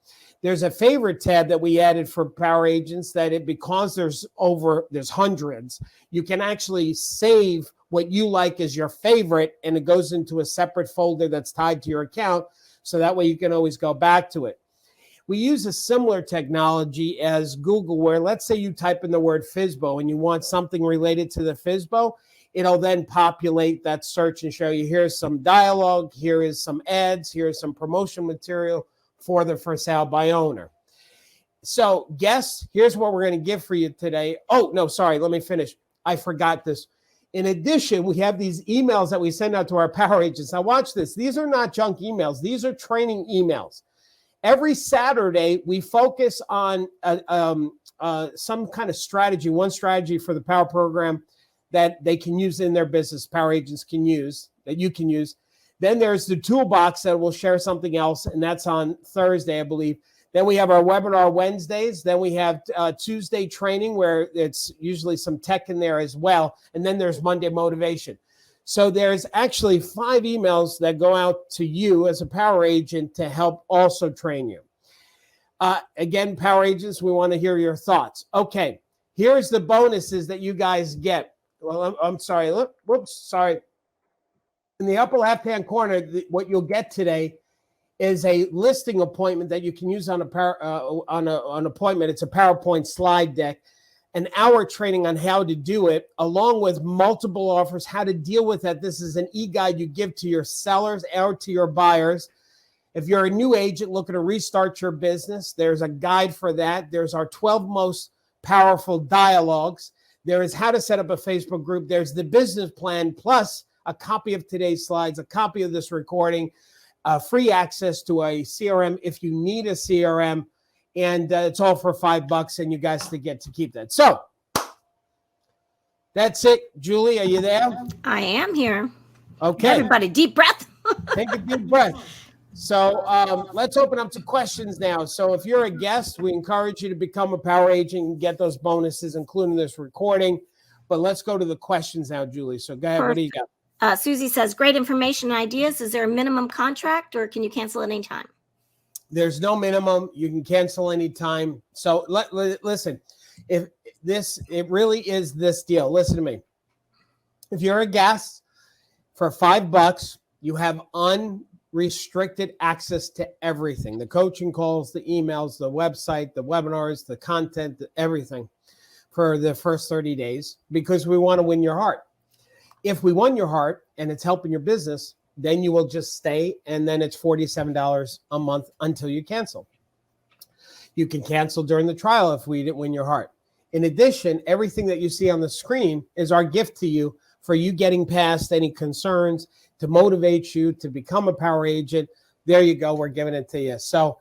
There's a favorite tab that we added for power agents because there's hundreds, you can actually save what you like as your favorite, and it goes into a separate folder that's tied to your account. So that way you can always go back to it. We use a similar technology as Google, where let's say you type in the word FSBO and you want something related to the FSBO, it'll then populate that search and show you, here's some dialogue, here is some ads, here's some promotion material for the for sale by owner. So guests, here's what we're going to give for you today. Oh, no, sorry, let me finish. I forgot this. In addition, we have these emails that we send out to our power agents. Now watch this. These are not junk emails. These are training emails. Every Saturday, we focus on some kind of strategy, one strategy for the power program that they can use in their business, power agents can use, that you can use. Then there's the toolbox that will share something else, and that's on Thursday, I believe. Then we have our webinar Wednesdays. Then we have Tuesday training, where it's usually some tech in there as well. And then there's Monday motivation. So there's actually 5 emails that go out to you as a power agent to help also train you. Again, power agents, we want to hear your thoughts. Okay, here's the bonuses that you guys get. Well, I'm sorry. Whoops, sorry. In the upper left-hand corner, what you'll get today is a listing appointment that you can use on an appointment. It's a PowerPoint slide deck, an hour training on how to do it, along with multiple offers, how to deal with that. This is an e-guide you give to your sellers or to your buyers. If you're a new agent looking to restart your business, there's a guide for that. There's our 12 most powerful dialogues. There is how to set up a Facebook group. There's the business plan, plus a copy of today's slides, a copy of this recording, free access to a CRM if you need a CRM, and it's all for $5, and you guys get to keep that. So that's it. Julie, are you there? I am here. Okay. Everybody, deep breath. Take a deep breath. So let's open up to questions now. So if you're a guest, we encourage you to become a power agent and get those bonuses, including this recording. But let's go to the questions now, Julie. So go ahead. Perfect. What do you got? Susie says, great information and ideas. Is there a minimum contract, or can you cancel at any time? There's no minimum. You can cancel anytime. So listen, it really is this deal. Listen to me. If you're a guest for $5, you have unrestricted access to everything: the coaching calls, the emails, the website, the webinars, the content, everything for the first 30 days, because we want to win your heart. If we won your heart and it's helping your business, then you will just stay, and then it's $47 a month until you cancel. You can cancel during the trial if we didn't win your heart. In addition, everything that you see on the screen is our gift to you for you getting past any concerns, to motivate you to become a power agent. There you go. We're giving it to you. So,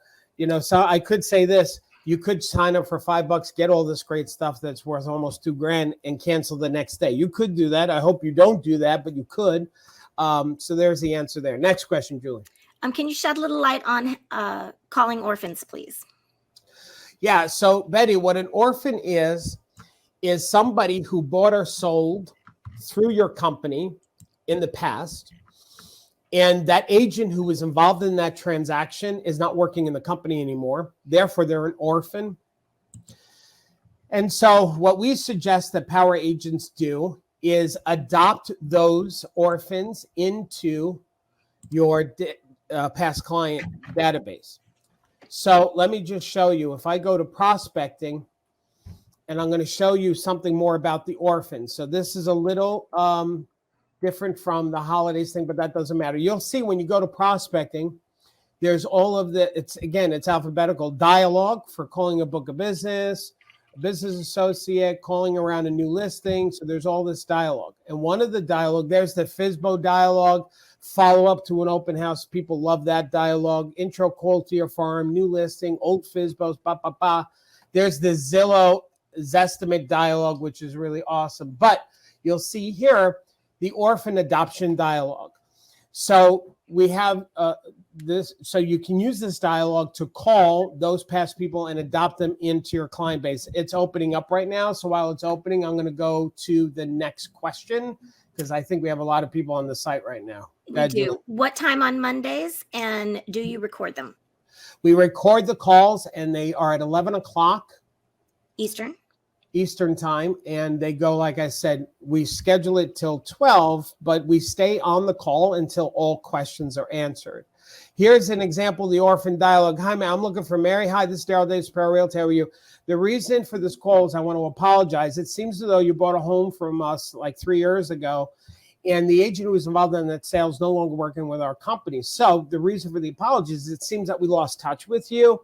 so I could say this. You could sign up for $5, get all this great stuff that's worth almost $2,000, and cancel the next day. You could do that. I hope you don't do that, but you could. So there's the answer there. Next question, Julie. Can you shed a little light on calling orphans, please? Yeah. So Betty, what an orphan is somebody who bought or sold through your company in the past, and that agent who was involved in that transaction is not working in the company anymore. Therefore, they're an orphan. And so what we suggest that power agents do is adopt those orphans into your past client database. So let me just show you. If I go to prospecting, and I'm going to show you something more about the orphans. So this is a little different from the holidays thing, but that doesn't matter. You'll see when you go to prospecting, there's all of it's alphabetical: dialogue for calling a book of business, business associate, calling around a new listing. So there's all this dialogue. And one of the dialogue, there's the FSBO dialogue, follow up to an open house. People love that dialogue. Intro call to your farm, new listing, old FSBOs, There's the Zillow Zestimate dialogue, which is really awesome. But you'll see here the orphan adoption dialogue. So we have this, so you can use this dialogue to call those past people and adopt them into your client base. It's opening up right now. So while it's opening, I'm going to go to the next question because I think we have a lot of people on the site right now. We do. What time on Mondays, and do you record them? We record the calls, and they are at 11 o'clock Eastern time, and they go, like I said, we schedule it till 12, but we stay on the call until all questions are answered. Here's an example of the orphan dialogue. Hi, man, I'm looking for Mary. Hi, this is Darryl Davis, Pro Realty. How are you? The reason for this call is I want to apologize. It seems as though you bought a home from us like 3 years ago, and the agent who was involved in that sale is no longer working with our company. So the reason for the apologies is it seems that we lost touch with you.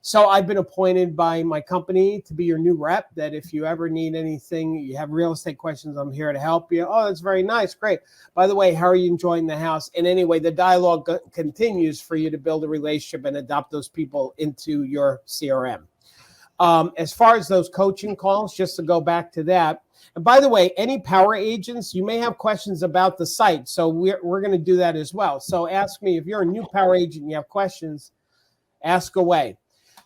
So I've been appointed by my company to be your new rep, that if you ever need anything, you have real estate questions, I'm here to help you. Oh, that's very nice. Great. By the way, how are you enjoying the house? And anyway, the dialogue continues for you to build a relationship and adopt those people into your CRM. As far as those coaching calls, just to go back to that. And by the way, any power agents, you may have questions about the site. So we're going to do that as well. So ask me if you're a new power agent and you have questions, ask away.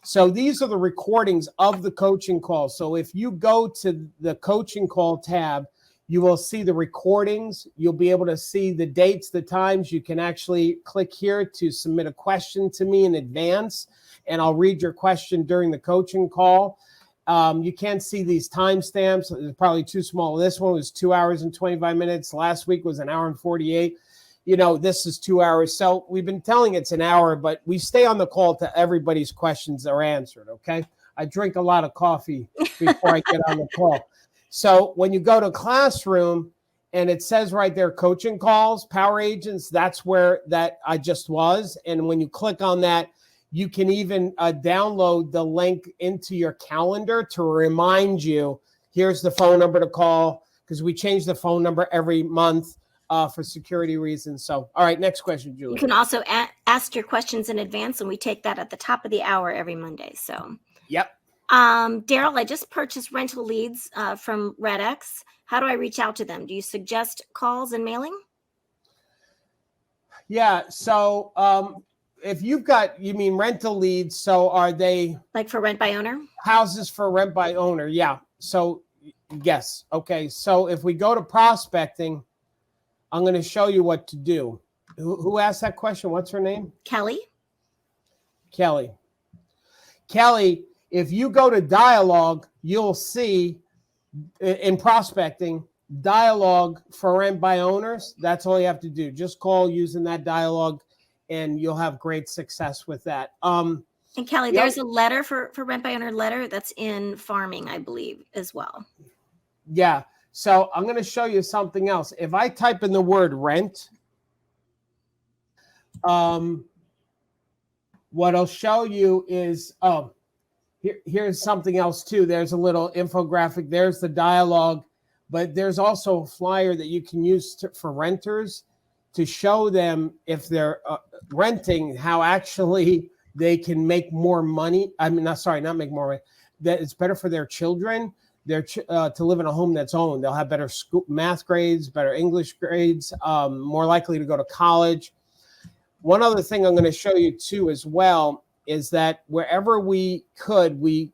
So these are the recordings of the coaching call. So if you go to the coaching call tab, you will see the recordings. You'll be able to see the dates, the times. You can actually click here to submit a question to me in advance, and I'll read your question during the coaching call. You can't see these timestamps. It's probably too small. This one was 2 hours and 25 minutes. Last week was 1 hour and 48. You know, this is 2 hours. So we've been telling it's an hour, but we stay on the call till everybody's questions are answered, okay? I drink a lot of coffee before I get on the call. So when you go to Classroom and it says right there, coaching calls, power agents, that's where that I just was. And when you click on that, you can even download the link into your calendar to remind you, here's the phone number to call, because we change the phone number every month. For security reasons. So, all right, next question, Julie. You can also ask your questions in advance, and we take that at the top of the hour every Monday. So, yep. Darryl, I just purchased rental leads from RedX. How do I reach out to them? Do you suggest calls and mailing? Yeah. So, if you've got, you mean rental leads? So, are they like for rent by owner? Houses for rent by owner? Yeah. So, yes. Okay. So, if we go to prospecting, I'm going to show you what to do. Who asked that question? What's her name? Kelly. Kelly, if you go to dialogue, you'll see in prospecting, dialogue for rent by owners. That's all you have to do. Just call using that dialogue and you'll have great success with that. And Kelly, there's a letter for rent by owner letter that's in farming, I believe, as well. Yeah. So I'm going to show you something else. If I type in the word rent, what I'll show you is, here's something else too. There's a little infographic. There's the dialogue, but there's also a flyer that you can use for renters to show them if they're renting, how actually they can make more money. I mean, not make more money. That it's better for their children. To live in a home that's owned. They'll have better math grades, better English grades, more likely to go to college. One other thing I'm going to show you too as well is that wherever we could, we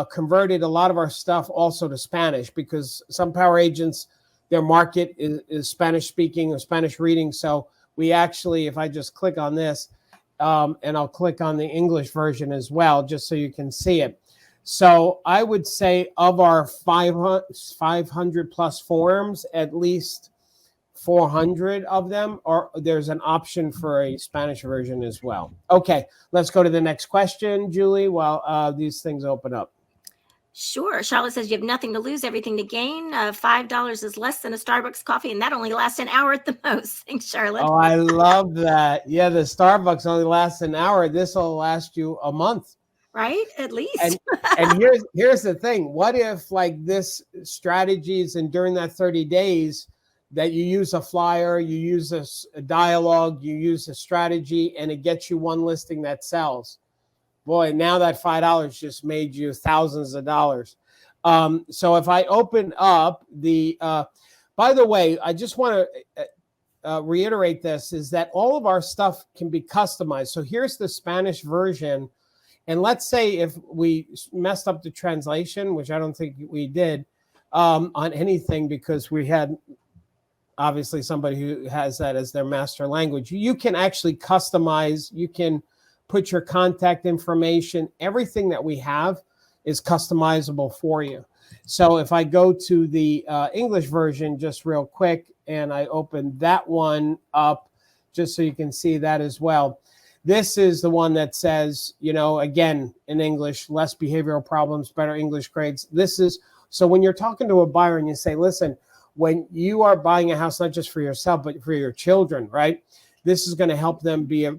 converted a lot of our stuff also to Spanish, because some power agents, their market is Spanish speaking or Spanish reading. So we actually, if I just click on this, and I'll click on the English version as well, just so you can see it. So I would say of our 500 plus forms, at least 400 of them there's an option for a Spanish version as well. Okay, let's go to the next question, Julie, while these things open up. Sure. Charlotte says you have nothing to lose, everything to gain. $5 is less than a Starbucks coffee, and that only lasts an hour at the most. Thanks, Charlotte. Oh, I love that. Yeah, the Starbucks only lasts an hour. This will last you a month. right? At least. And here's the thing. What if like this strategies and during that 30 days that you use a flyer, you use a dialogue, you use a strategy, and it gets you one listing that sells? Boy, now that $5 just made you thousands of dollars. So if I open up the, by the way, I just want to reiterate this, is that all of our stuff can be customized. So here's the Spanish version. And let's say if we messed up the translation, which I don't think we did on anything, because we had obviously somebody who has that as their master language, you can actually customize, you can put your contact information, everything that we have is customizable for you. So if I go to the English version just real quick, and I open that one up just so you can see that as well. This is the one that says, you know, again, in English, less behavioral problems, better English grades. This is, so when you're talking to a buyer and you say, listen, when you are buying a house, not just for yourself, but for your children, right? This is going to help them be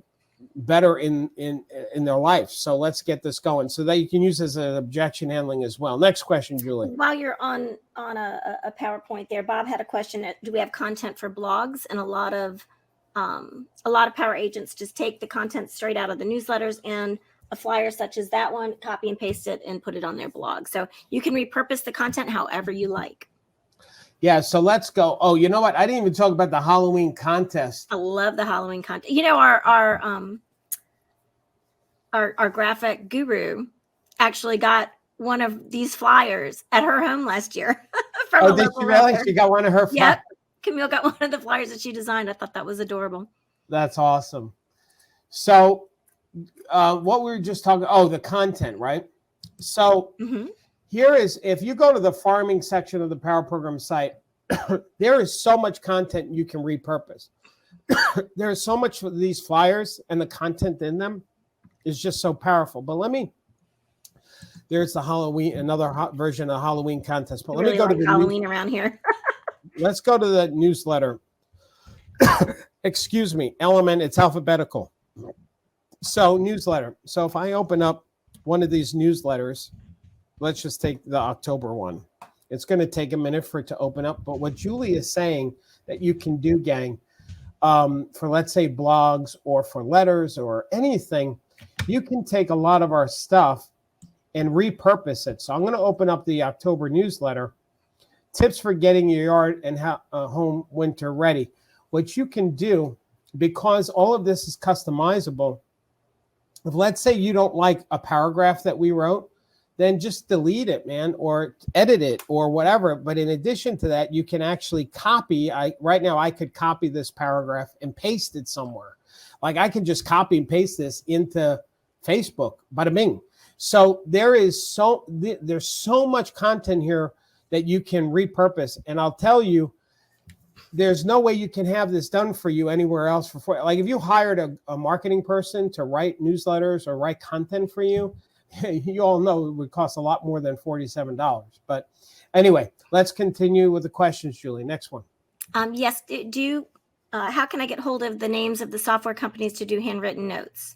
better in their life. So let's get this going so that you can use as an objection handling as well. Next question, Julie. While you're on a PowerPoint there, Bob had a question. Do we have content for blogs? And a lot of power agents just take the content straight out of the newsletters and a flyer such as that one, copy and paste it and put it on their blog. So you can repurpose the content however you like. Yeah, so let's go. Oh, you know what? I didn't even talk about the Halloween contest. I love the Halloween contest. You know, our graphic guru actually got one of these flyers at her home last year. Oh, did she really? She got one of her flyers? Yep. Camille got one of the flyers that she designed. I thought that was adorable. That's awesome. So what we were just talking, the content, right? So here is, if you go to the farming section of the Power Program site, there is so much content you can repurpose. There is so much of these flyers, and the content in them is just so powerful. But there's the Halloween, another version of the Halloween contest. But let me go to the Halloween around here. Let's go to the newsletter. Excuse me, Element, it's alphabetical. So newsletter. So if I open up one of these newsletters, let's just take the October one. It's going to take a minute for it to open up. But what Julie is saying that you can do, gang, for let's say blogs or for letters or anything, you can take a lot of our stuff and repurpose it. So I'm going to open up the October newsletter. Tips for getting your yard and home winter ready. What you can do, because all of this is customizable, if let's say you don't like a paragraph that we wrote, then just delete it, man, or edit it or whatever. But in addition to that, you can actually copy. Right now I could copy this paragraph and paste it somewhere. Like I can just copy and paste this into Facebook, bada bing. So there's so much content here that you can repurpose. And I'll tell you, there's no way you can have this done for you anywhere else for free. Like if you hired a marketing person to write newsletters or write content for you, you all know it would cost a lot more than $47. But anyway, let's continue with the questions, Julie. Next one. Yes. How can I get hold of the names of the software companies to do handwritten notes?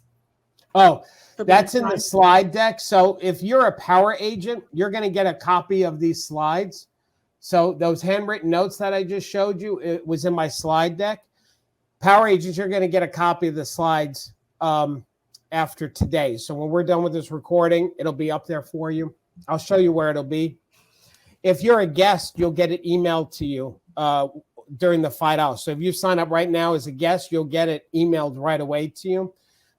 Oh, that's in the slide deck. So if you're a power agent, you're going to get a copy of these slides. So those handwritten notes that I just showed you, it was in my slide deck. Power agents, you're going to get a copy of the slides after today. So when we're done with this recording, it'll be up there for you. I'll show you where it'll be. If you're a guest, you'll get it emailed to you during the $5. So if you sign up right now as a guest, you'll get it emailed right away to you.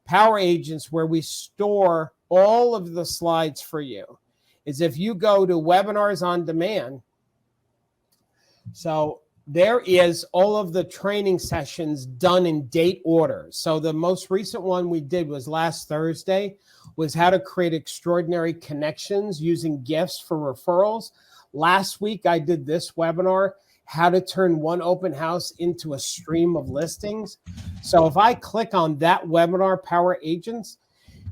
Power agents, where we store all of the slides for you, is if you go to webinars on demand. So there is all of the training sessions done in date order. So the most recent one we did was last Thursday, was how to create extraordinary connections using gifts for referrals. Last week, I did this webinar, how to turn one open house into a stream of listings. So if I click on that webinar, Power Agents,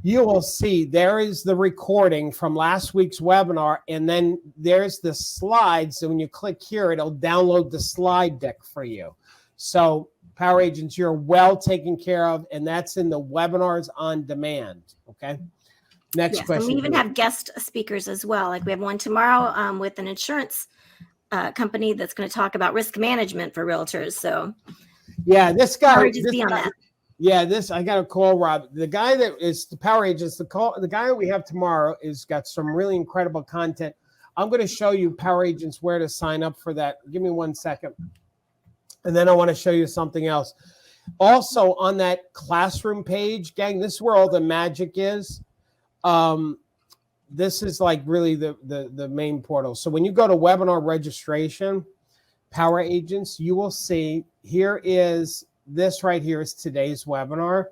you will see there is the recording from last week's webinar, and then there's the slides. So when you click here, it'll download the slide deck for you. So Power Agents, you're well taken care of, and that's in the webinars on demand, okay? Next Yes, question. and we even have guest speakers as well. Like we have one tomorrow with an insurance company that's going to talk about risk management for realtors. So yeah, this guy, just be on that. Yeah, I got to call Rob. The guy that is the Power Agents, the guy that we have tomorrow is got some really incredible content. I'm going to show you Power Agents where to sign up for that. Give me 1 second. And then I want to show you something else. Also on that classroom page, gang, this is where all the magic is. This is like really the main portal. So when you go to webinar registration, Power Agents, you will see here is this right here is today's webinar.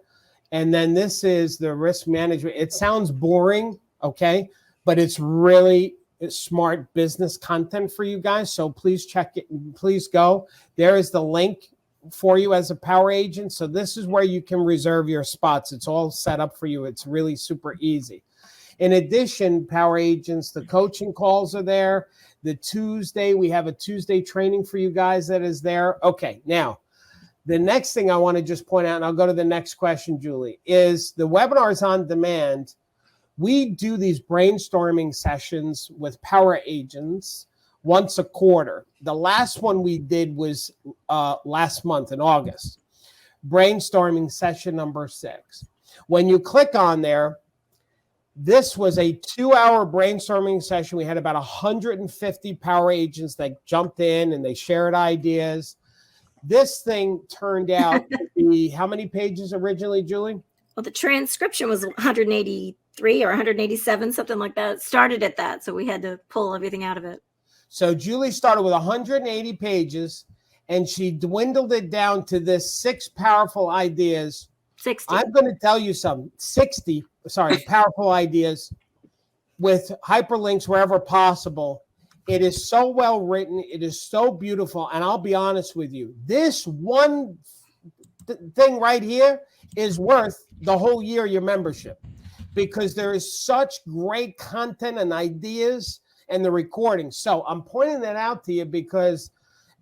And then this is the risk management. It sounds boring, okay? But it's really smart business content for you guys. So please check it. Please go. There is the link for you as a Power Agent. So this is where you can reserve your spots. It's all set up for you. It's really super easy. In addition, Power Agents, the coaching calls are there. We have a Tuesday training for you guys that is there. Okay, now, the next thing I want to just point out, and I'll go to the next question, Julie, is the webinars on demand. We do these brainstorming sessions with Power Agents once a quarter. The last one we did was last month in August, brainstorming session number 6. When you click on there, this was a 2-hour brainstorming session. We had about 150 Power Agents that jumped in and they shared ideas. This thing turned out to be how many pages originally, Julie? Well, the transcription was 183 or 187, something like that. It started at that, so we had to pull everything out of it. So Julie started with 180 pages, and she dwindled it down to this 6 powerful ideas. 60. I'm going to tell you some 60, powerful ideas with hyperlinks wherever possible. It is so well written. It is so beautiful. And I'll be honest with you, this one thing right here is worth the whole year your membership, because there is such great content and ideas and the recording. So I'm pointing that out to you because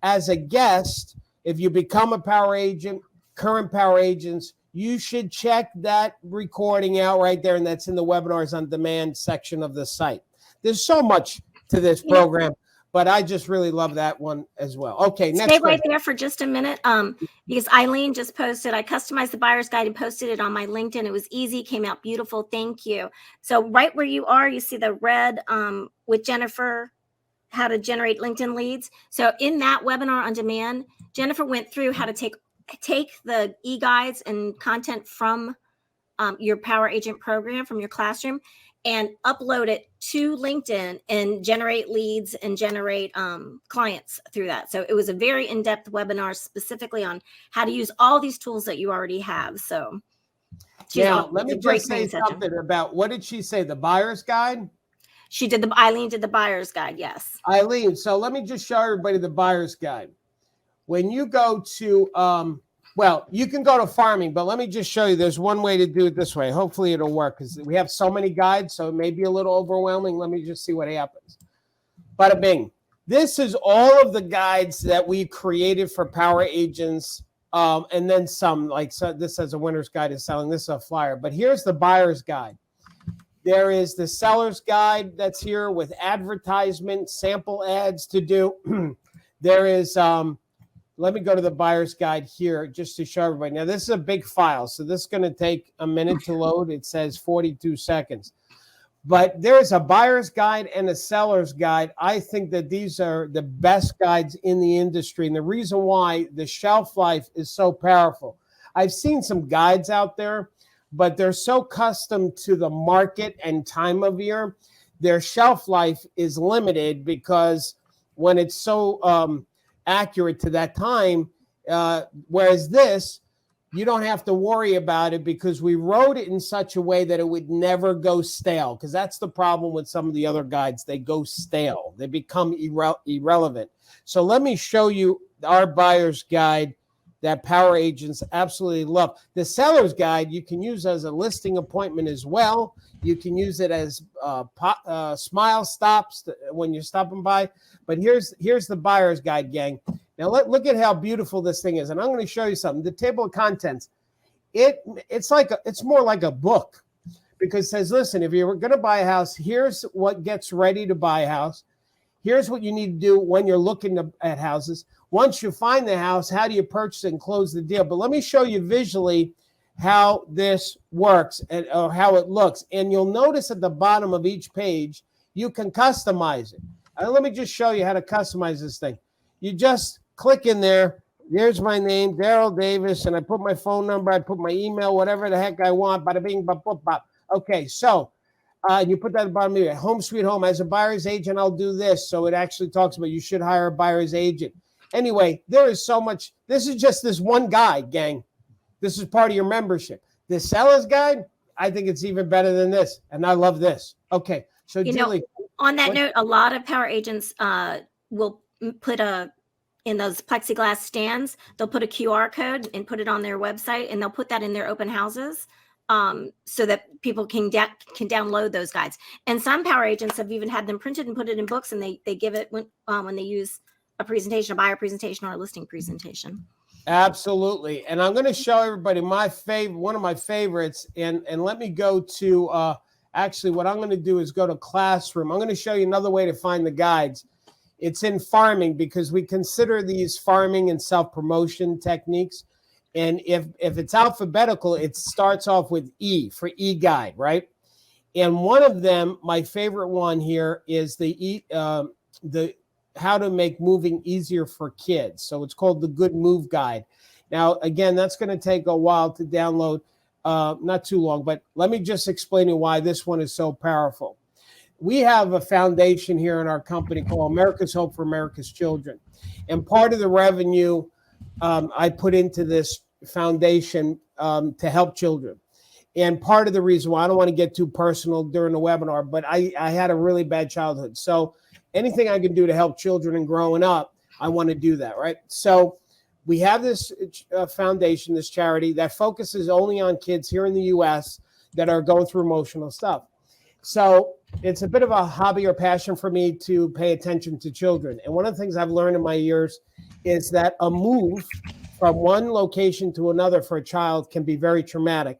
as a guest, if you become a Power Agent, current Power Agents, you should check that recording out right there. And that's in the webinars on demand section of the site. There's so much to this program, but I just really love that one as well. Okay, next Stay right there for just a minute, because Eileen just posted, I customized the buyer's guide and posted it on my LinkedIn. It was easy, came out beautiful. Thank you. So right where you are, you see the red with Jennifer, how to generate LinkedIn leads. So in that webinar on demand, Jennifer went through how to take the e-guides and content from your Power Agent program, from your classroom, and upload it to LinkedIn and generate leads and generate clients through that. So it was a very in-depth webinar specifically on how to use all these tools that you already have. So now, let me just say something about, what did she say, the buyer's guide? Eileen did the buyer's guide, yes. Eileen, so let me just show everybody the buyer's guide. When you go to, well, you can go to farming, but let me just show you. There's one way to do it this way. Hopefully it'll work because we have so many guides, so it may be a little overwhelming. Let me just see what happens. Bada bing. This is all of the guides that we created for Power Agents, and then some, like so this says a winner's guide to selling. This is a flyer, but here's the buyer's guide. There is the seller's guide that's here with advertisement, sample ads to do. There is... let me go to the buyer's guide here just to show everybody. Now, this is a big file, so this is going to take a minute to load. It says 42 seconds. But there's a buyer's guide and a seller's guide. I think that these are the best guides in the industry. And the reason why, the shelf life is so powerful. I've seen some guides out there, but they're so custom to the market and time of year. Their shelf life is limited because when it's so... accurate to that time, whereas this, you don't have to worry about it because we wrote it in such a way that it would never go stale, because that's the problem with some of the other guides. They go stale. They become irrelevant. So let me show you our buyer's guide that Power Agents absolutely love. The seller's guide you can use as a listing appointment as well. You can use it as smile stops when you're stopping by. But here's the buyer's guide, gang. Now look at how beautiful this thing is, and I'm going to show you something. The table of contents, it's more like a book, because it says, listen, if you're going to buy a house, here's what gets ready to buy a house. Here's what you need to do when you're looking at houses. Once you find the house, how do you purchase it and close the deal? But let me show you visually how this works or how it looks. And you'll notice at the bottom of each page, you can customize it. Let me just show you how to customize this thing. You just click in there. Here's my name, Darryl Davis, and I put my phone number, I put my email, whatever the heck I want. Bada bing, bop, bop, bop. Okay, so you put that at the bottom of your home sweet home. As a buyer's agent, I'll do this. So it actually talks about you should hire a buyer's agent. Anyway, there is so much. This is just this one guide, gang. This is part of your membership. The seller's guide, I think it's even better than this. And I love this. Okay. So Julie. On that note, a lot of power agents will put in those plexiglass stands, they'll put a QR code and put it on their website, and they'll put that in their open houses so that people can download those guides. And some power agents have even had them printed and put it in books, and they give it when they use a presentation, a buyer presentation, or a listing presentation. Absolutely. And I'm going to show everybody one of my favorites. And let me go to, actually what I'm going to do is go to Classroom. I'm going to show you another way to find the guides. It's in farming because we consider these farming and self-promotion techniques. And if it's alphabetical, it starts off with E for e-guide, right? And one of them, my favorite one here is the how to make moving easier for kids. So it's called the Good Move Guide. Now, again, that's going to take a while to download, not too long, but let me just explain to you why this one is so powerful. We have a foundation here in our company called America's Hope for America's Children. And part of the revenue I put into this foundation to help children. And part of the reason why, I don't want to get too personal during the webinar, but I had a really bad childhood. So anything I can do to help children and growing up, I want to do that, right? So we have this foundation, this charity that focuses only on kids here in the U.S. that are going through emotional stuff. So it's a bit of a hobby or passion for me to pay attention to children. And one of the things I've learned in my years is that a move from one location to another for a child can be very traumatic.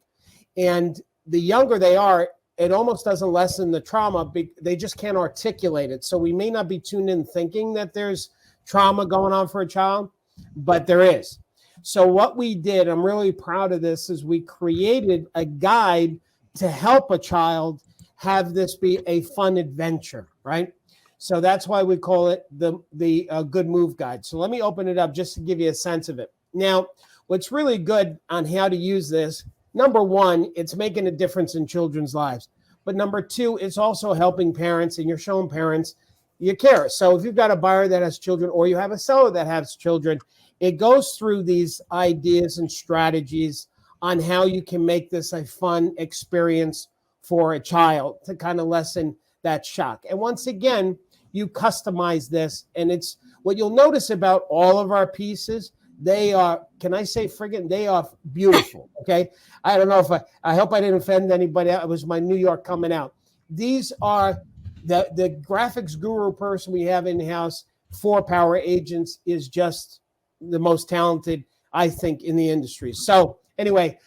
And the younger they are, it almost doesn't lessen the trauma. They just can't articulate it. So we may not be tuned in thinking that there's trauma going on for a child, but there is. So what we did, I'm really proud of this, is we created a guide to help a child have this be a fun adventure, right? So that's why we call it the Good Move Guide. So let me open it up just to give you a sense of it. Now, what's really good on how to use this, number one, it's making a difference in children's lives. But number two, it's also helping parents, and you're showing parents you care. So if you've got a buyer that has children or you have a seller that has children, it goes through these ideas and strategies on how you can make this a fun experience for a child to kind of lessen that shock. And once again, you customize this, and it's what you'll notice about all of our pieces. They are, can I say friggin', they are beautiful, okay? I don't know if I hope I didn't offend anybody. It was my New York coming out. These are the graphics guru person we have in the house for power agents is just the most talented, I think, in the industry. So anyway,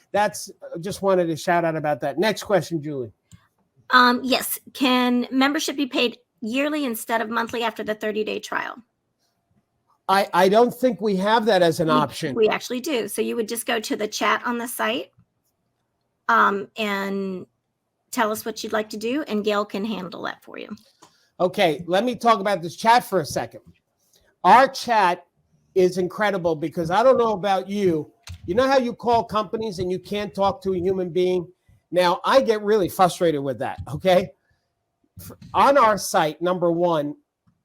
just wanted to shout out about that. Next question, Julie. Yes. Can membership be paid yearly instead of monthly after the 30-day trial? I don't think we have that as an option. We actually do. So you would just go to the chat on the site and tell us what you'd like to do, and Gail can handle that for you. Okay, let me talk about this chat for a second. Our chat is incredible because I don't know about you. You know how you call companies and you can't talk to a human being? Now, I get really frustrated with that, okay? On our site, number one,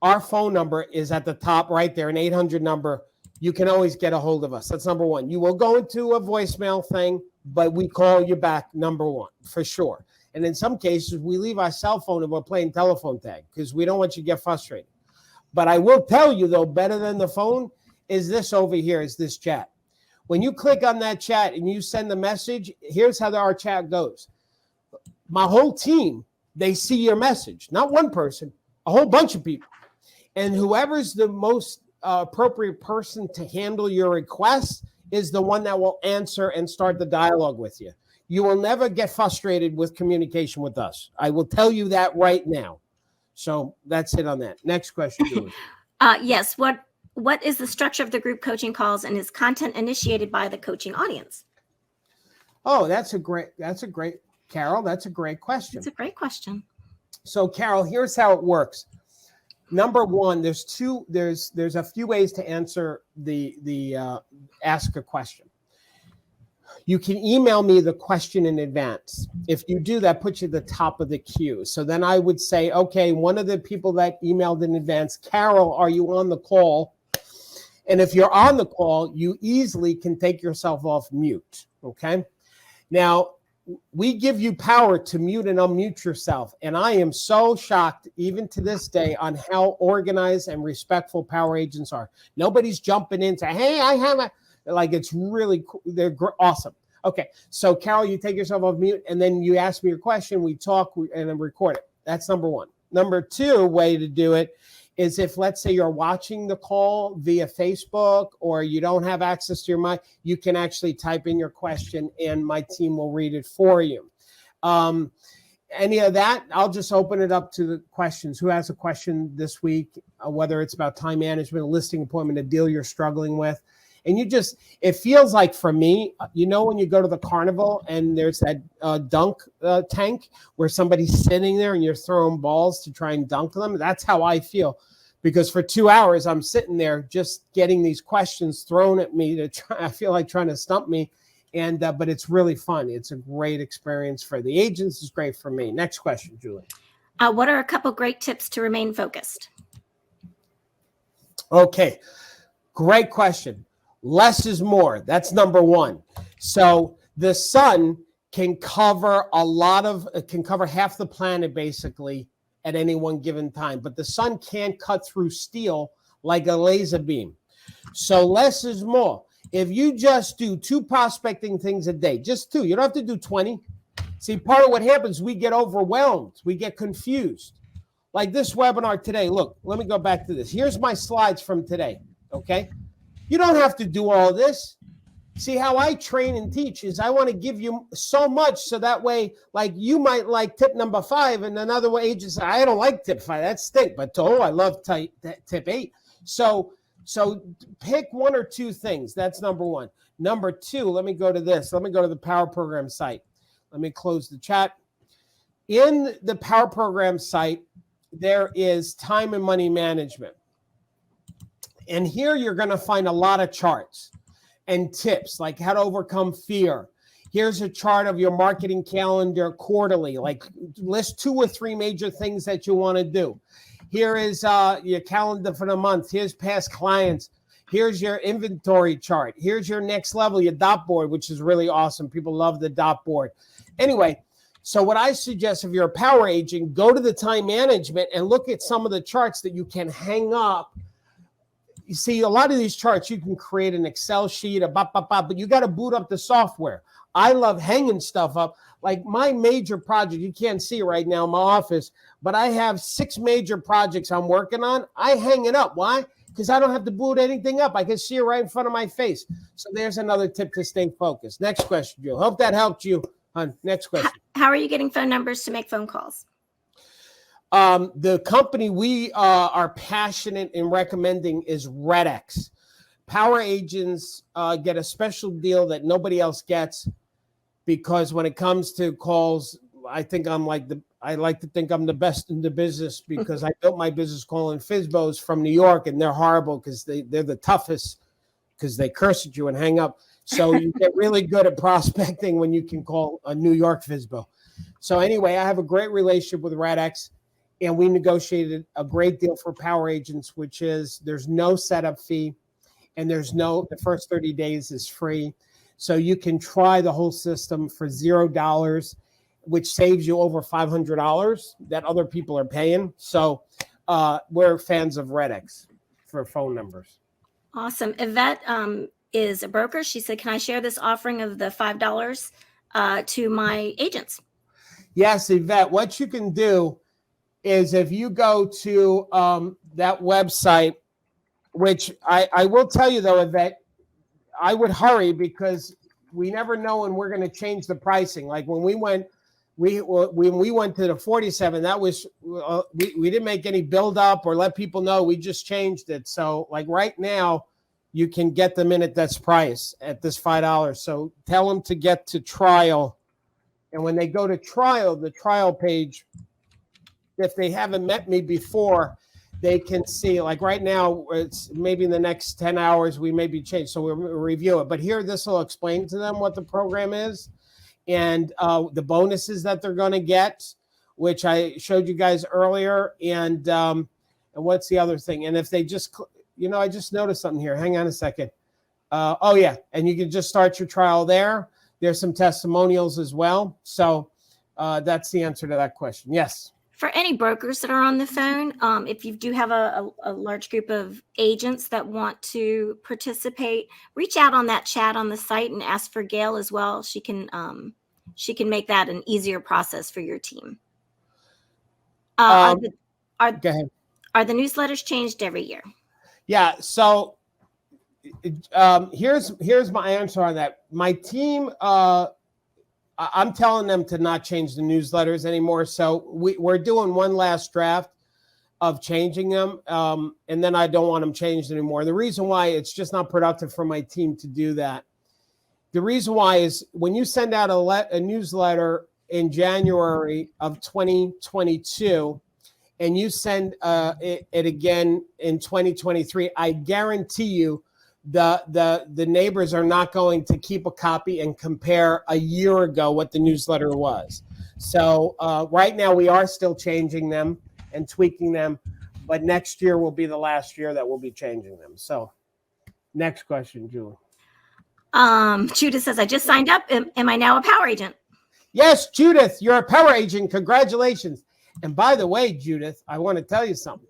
our phone number is at the top right there, an 800 number. You can always get a hold of us. That's number one. You will go into a voicemail thing, but we call you back, number one, for sure. And in some cases, we leave our cell phone and we're playing telephone tag because we don't want you to get frustrated. But I will tell you, though, better than the phone is this over here, is this chat. When you click on that chat and you send the message, here's how our chat goes. My whole team, they see your message. Not one person, a whole bunch of people. And whoever's the most appropriate person to handle your request is the one that will answer and start the dialogue with you. you will never get frustrated with communication with us. I will tell you that right now. So that's it on that. Next question, Julie. Yes. What is the structure of the group coaching calls, and is content initiated by the coaching audience? Oh, that's a great, Carol, that's a great question. It's a great question. So Carol, here's how it works. Number one, there's a few ways to answer the ask a question. You can email me the question in advance. If you do that, puts you at the top of the queue. So then I would say, okay, one of the people that emailed in advance, Carol, are you on the call? And if you're on the call, you easily can take yourself off mute, okay? Now, we give you power to mute and unmute yourself. And I am so shocked, even to this day, on how organized and respectful power agents are. Nobody's jumping in to, hey, I have a, like, it's really cool. They're awesome. Okay, so Carol, you take yourself off mute, and then you ask me your question, we talk, and then record it. That's number one. Number two way to do it is if, let's say, you're watching the call via Facebook or you don't have access to your mic, you can actually type in your question and my team will read it for you. Any of that, I'll just open it up to the questions. Who has a question this week, whether it's about time management, a listing appointment, a deal you're struggling with? And it feels like, for me, when you go to the carnival and there's that dunk tank where somebody's sitting there and you're throwing balls to try and dunk them. That's how I feel, because for 2 hours, I'm sitting there just getting these questions thrown at me I feel like trying to stump me. And, but it's really fun. It's a great experience for the agents. It's great for me. Next question, Julie. What are a couple great tips to remain focused? Okay. Great question. Less is more. That's number one. So the sun can cover half the planet basically at any one given time, but the sun can't cut through steel like a laser beam. So less is more. If you just do 2 prospecting things a day, just 2, you don't have to do 20. See, part of what happens, we get overwhelmed. We get confused. Like this webinar today. Look, let me go back to this. Here's my slides from today. Okay. You don't have to do all this. See, how I train and teach is I want to give you so much so that way, like, you might like tip number 5 and another agent says, I don't like tip 5. That stink. But I love tip 8. So pick 1 or 2 things. That's number 1. Number 2, let me go to this. Let me go to the Power Program site. Let me close the chat. In the Power Program site, there is time and money management. And here you're going to find a lot of charts and tips, like how to overcome fear. Here's a chart of your marketing calendar quarterly, like list 2 or 3 major things that you want to do. Here is your calendar for the month. Here's past clients. Here's your inventory chart. Here's your next level, your dot board, which is really awesome. People love the dot board. Anyway, so what I suggest, if you're a power agent, go to the time management and look at some of the charts that you can hang up. You see, a lot of these charts, you can create an Excel sheet, but you got to boot up the software. I love hanging stuff up. Like my major project, you can't see it right now in my office, but I have 6 major projects I'm working on. I hang it up. Why? Because I don't have to boot anything up. I can see it right in front of my face. So there's another tip to stay focused. Next question, Jill. Hope that helped you. Next question. How are you getting phone numbers to make phone calls? The company we are passionate in recommending is RedX. Power agents get a special deal that nobody else gets, because when it comes to calls, I like to think I'm the best in the business, because I built my business calling FSBOs from New York, and they're horrible because they're the toughest, because they curse at you and hang up. So you get really good at prospecting when you can call a New York FSBO. So anyway, I have a great relationship with RedX. And we negotiated a great deal for power agents, which is there's no setup fee, and the first 30 days is free. So you can try the whole system for $0, which saves you over $500 that other people are paying. So we're fans of RedX for phone numbers. Awesome. Yvette is a broker. She said, can I share this offering of the $5 to my agents? Yes, Yvette, what you can do is if you go to that website, which I will tell you though, Yvette, I would hurry, because we never know when we're going to change the pricing. Like when we went to the 47, that was we didn't make any build up or let people know. We just changed it. So like right now, you can get them in at this price, at this $5. So tell them to get to trial. And when they go to trial, the trial page, if they haven't met me before, they can see, like right now, it's maybe in the next 10 hours, we may be changed. So we'll review it. But here, this will explain to them what the program is and the bonuses that they're going to get, which I showed you guys earlier. And what's the other thing? And if they just, I just noticed something here. Hang on a second. Oh, yeah. And you can just start your trial there. There's some testimonials as well. So that's the answer to that question. Yes. For any brokers that are on the phone, if you do have a large group of agents that want to participate, reach out on that chat on the site and ask for Gail as well. She can make that an easier process for your team. Go ahead. Are the newsletters changed every year? Yeah. So here's my answer on that. My team. I'm telling them to not change the newsletters anymore. So we're doing one last draft of changing them. And then I don't want them changed anymore. The reason why, it's just not productive for my team to do that. The reason why is when you send out a newsletter in January of 2022 and you send it again in 2023, I guarantee you the neighbors are not going to keep a copy and compare a year ago what the newsletter was. So right now we are still changing them and tweaking them, but next year will be the last year that we'll be changing them. So next question, Julie. Judith says, I just signed up. Am I now a power agent? Yes, Judith, you're a power agent. Congratulations. And by the way, Judith, I want to tell you something.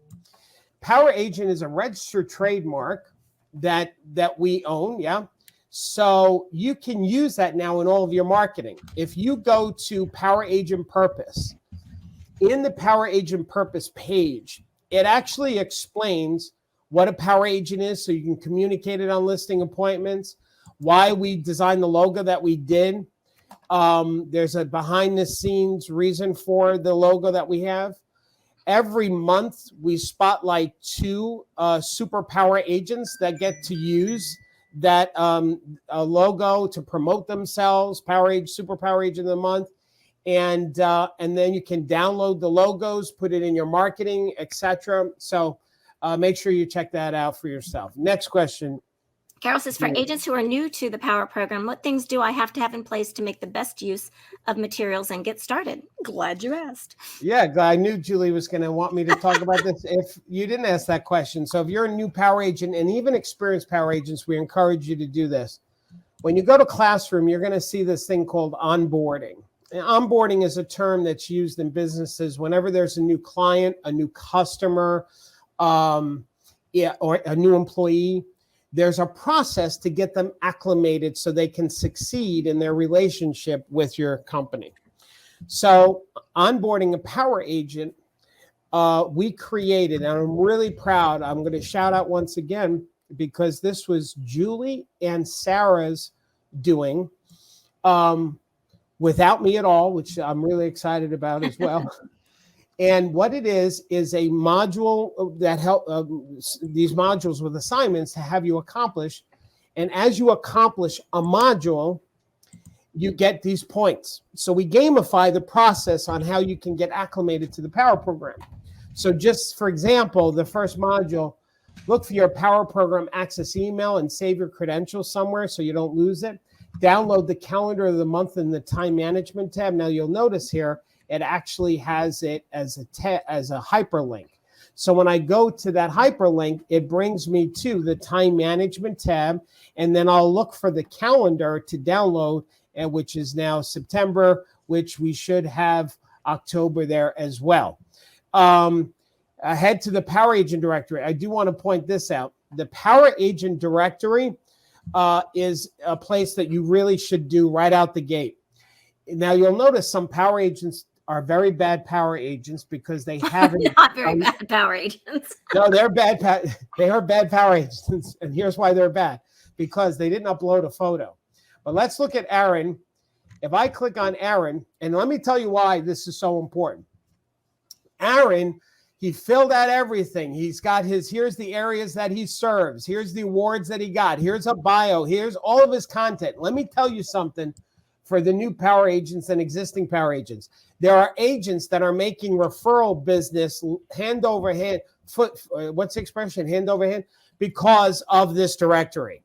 Power agent is a registered trademark that we own. Yeah. So you can use that now in all of your marketing. If you go to Power Agent Purpose, in the Power Agent Purpose page, it actually explains what a power agent is. So you can communicate it on listing appointments, why we designed the logo that we did. There's a behind the scenes reason for the logo that we have. Every month, we spotlight 2 superpower agents that get to use that logo to promote themselves, Superpower Agent of the Month. And then you can download the logos, put it in your marketing, etc. So make sure you check that out for yourself. Next question. Carol says, for agents who are new to the Power program, what things do I have to have in place to make the best use of materials and get started? Glad you asked. Yeah, I knew Julie was going to want me to talk about this if you didn't ask that question. So if you're a new power agent and even experienced power agents, we encourage you to do this. When you go to Classroom, you're going to see this thing called onboarding. And onboarding is a term that's used in businesses whenever there's a new client, a new customer, or a new employee. There's a process to get them acclimated so they can succeed in their relationship with your company. So onboarding a power agent, we created, and I'm really proud. I'm going to shout out once again, because this was Julie and Sarah's doing without me at all, which I'm really excited about as well. And what it is a module that help these modules with assignments to have you accomplish. And as you accomplish a module, you get these points. So we gamify the process on how you can get acclimated to the Power program. So just for example, the first module, look for your Power program access email and save your credentials somewhere so you don't lose it. Download the calendar of the month in the time management tab. Now you'll notice here, it actually has it as a hyperlink. So when I go to that hyperlink, it brings me to the time management tab, and then I'll look for the calendar to download, and which is now September, which we should have October there as well. Head to the Power Agent Directory. I do want to point this out. The Power Agent Directory is a place that you really should do right out the gate. Now you'll notice some power agents are very bad power agents because they haven't. Not very bad power agents. No, they're bad. They are bad power agents, and here's why they're bad: because they didn't upload a photo. But let's look at Aaron. If I click on Aaron, and let me tell you why this is so important. Aaron, he filled out everything. He's got here's the areas that he serves. Here's the awards that he got. Here's a bio. Here's all of his content. Let me tell you something for the new power agents and existing power agents. There are agents that are making referral business hand over hand, what's the expression? Hand over hand, because of this directory.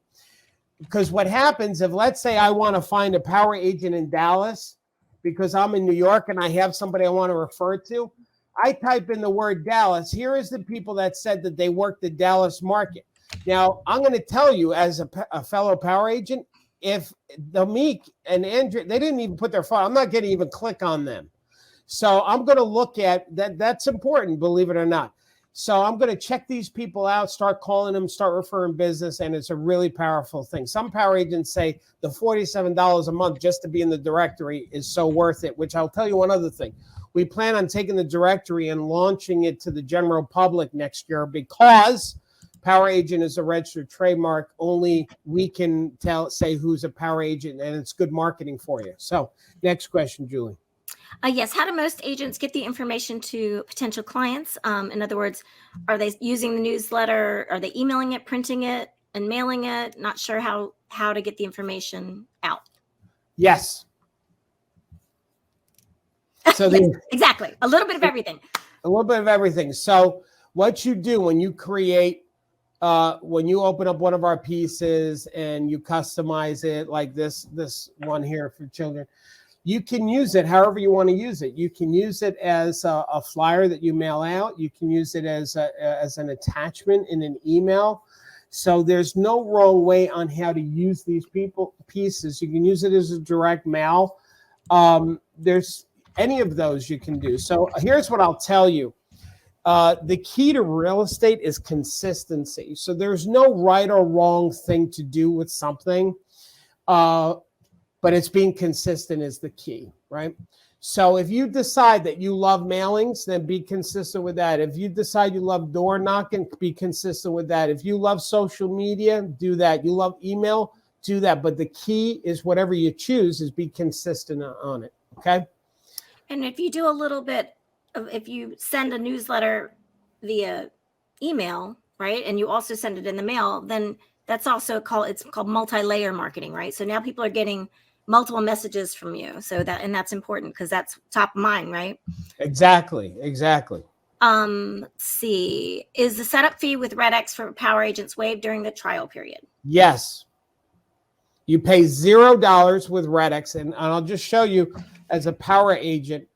Because what happens if, let's say, I want to find a power agent in Dallas because I'm in New York and I have somebody I want to refer to, I type in the word Dallas. Here is the people that said that they work the Dallas market. Now, I'm going to tell you as a fellow power agent, if the Meek and Andrew, they didn't even put their phone, I'm not going to even click on them. So I'm going to look at that. That's important, believe it or not. So I'm going to check these people out, start calling them, start referring business, and it's a really powerful thing. Some power agents say the $47 a month just to be in the directory is so worth it, which I'll tell you one other thing. We plan on taking the directory and launching it to the general public next year because power agent is a registered trademark. Only we can say who's a power agent, and it's good marketing for you. So next question, Julie. Yes. How do most agents get the information to potential clients? In other words, are they using the newsletter? Are they emailing it, printing it, and mailing it? Not sure how to get the information out. Yes. So yes, exactly. A little bit of everything. A little bit of everything. So what you do when you create, when you open up one of our pieces and you customize it like this one here for children, you can use it however you want to use it. You can use it as a flyer that you mail out. You can use it as an attachment in an email. So there's no wrong way on how to use these pieces. You can use it as a direct mail. There's any of those you can do. So here's what I'll tell you. The key to real estate is consistency. So there's no right or wrong thing to do with something. But it's being consistent is the key, right? So if you decide that you love mailings, then be consistent with that. If you decide you love door knocking, be consistent with that. If you love social media, do that. You love email, do that. But the key is whatever you choose is be consistent on it, okay? And if you do a little bit of, if you send a newsletter via email, right, and you also send it in the mail, then that's also it's called multi-layer marketing, right? So now people are getting multiple messages from you. So that's important because that's top of mind, right? Exactly. Let's see. Is the setup fee with RedX for power agents waived during the trial period? Yes. You pay $0 with RedX, and I'll just show you as a power agent.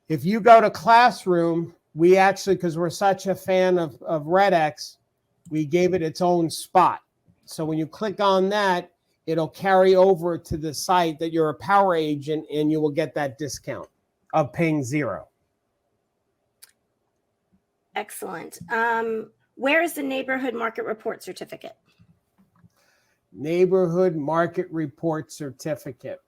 If you go to Classroom, we actually, because we're such a fan of RedX, we gave it its own spot. So when you click on that, it'll carry over to the site that you're a power agent, and you will get that discount of paying $0. Excellent. Where is the neighborhood market report certificate? Neighborhood market report certificate.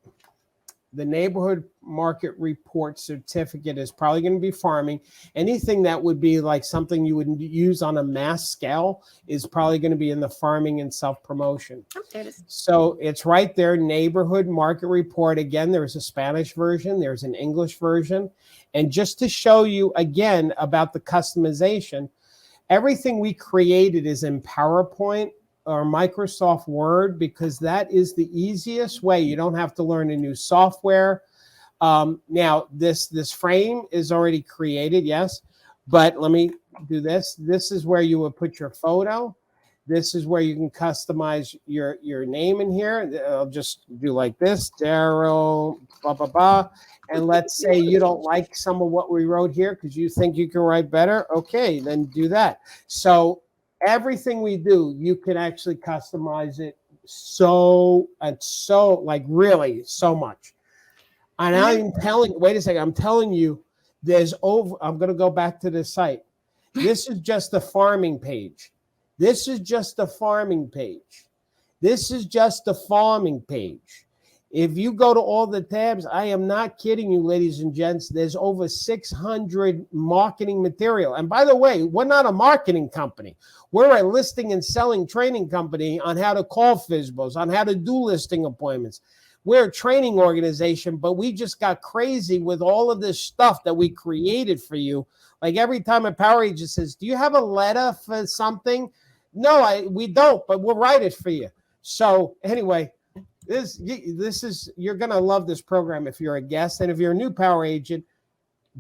The neighborhood market report certificate is probably going to be farming. Anything that would be like something you would use on a mass scale is probably going to be in the farming and self-promotion. Oh, there it is. So it's right there, neighborhood market report. Again, there's a Spanish version, there's an English version. And just to show you again about the customization, everything we created is in PowerPoint or Microsoft Word, because that is the easiest way. You don't have to learn a new software. Now, this frame is already created, yes, but let me do this. This is where you would put your photo. This is where you can customize your name in here. I'll just do like this, Darryl, blah, blah, blah. And let's say you don't like some of what we wrote here because you think you can write better. Okay, then do that. So everything we do, you can actually customize it so like really so much. And I'm telling you, I'm going to go back to the site. This is just the farming page. This is just the farming page. This is just the farming page. If you go to all the tabs, I am not kidding you, ladies and gents, there's over 600 marketing material. And by the way, we're not a marketing company. We're a listing and selling training company on how to call FSBOs, on how to do listing appointments. We're a training organization, but we just got crazy with all of this stuff that we created for you. Like every time a power agent says, do you have a letter for something? No, we don't, but we'll write it for you. So anyway, this is, you're going to love this program if you're a guest. And if you're a new power agent,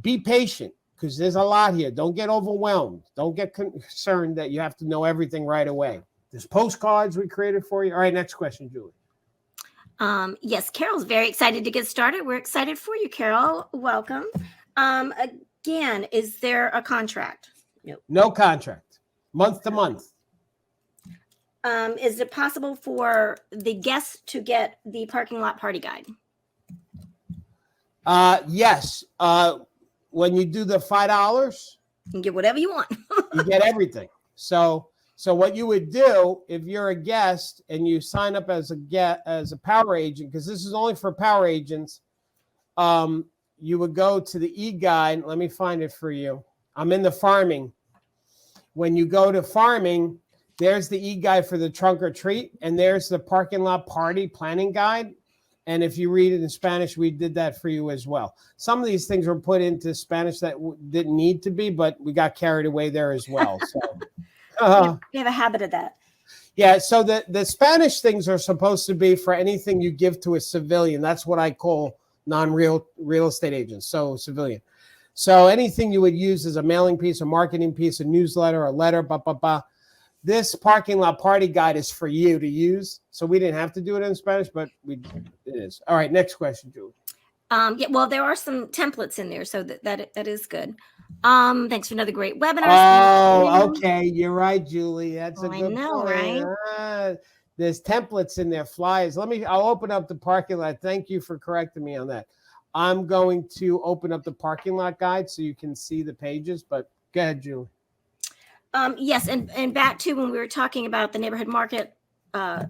be patient because there's a lot here. Don't get overwhelmed. Don't get concerned that you have to know everything right away. There's postcards we created for you. All right, next question, Julie. Yes, Carol's very excited to get started. We're excited for you, Carol. Welcome. Again, is there a contract? Nope. No contract. Month to month. Is it possible for the guests to get the parking lot party guide? Yes. When you do the $5, You can get whatever you want. you get everything. So what you would do if you're a guest and you sign up as a power agent, because this is only for power agents, you would go to the e-guide. Let me find it for you. I'm in the farming. When you go to farming, there's the e-guide for the trunk or treat, and there's the parking lot party planning guide. And if you read it in Spanish, we did that for you as well. Some of these things were put into Spanish that didn't need to be, but we got carried away there as well. So we have a habit of that. Yeah, so the Spanish things are supposed to be for anything you give to a civilian. That's what I call non-real estate agents, so civilian. So anything you would use as a mailing piece, a marketing piece, a newsletter, a letter, This parking lot party guide is for you to use. So we didn't have to do it in Spanish, but it is. All right, next question, Julie. Yeah, well, there are some templates in there, so that is good. Thanks for another great webinar. Oh, okay. You're right, Julie. That's a good point. Right? There's templates in there, flyers. I'll open up the parking lot. Thank you for correcting me on that. I'm going to open up the parking lot guide so you can see the pages, but go ahead, Julie. Yes, and back to when we were talking about the neighborhood market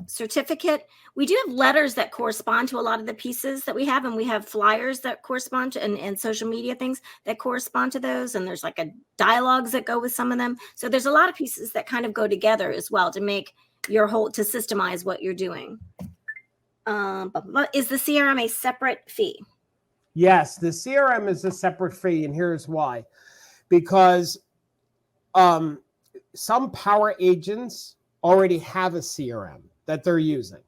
certificate, we do have letters that correspond to a lot of the pieces that we have, and we have flyers that correspond to and social media things that correspond to those, and there's like dialogues that go with some of them. So there's a lot of pieces that kind of go together as well to make to systemize what you're doing. Is the CRM a separate fee? Yes, the CRM is a separate fee, and here's why. Because some power agents already have a CRM that they're using.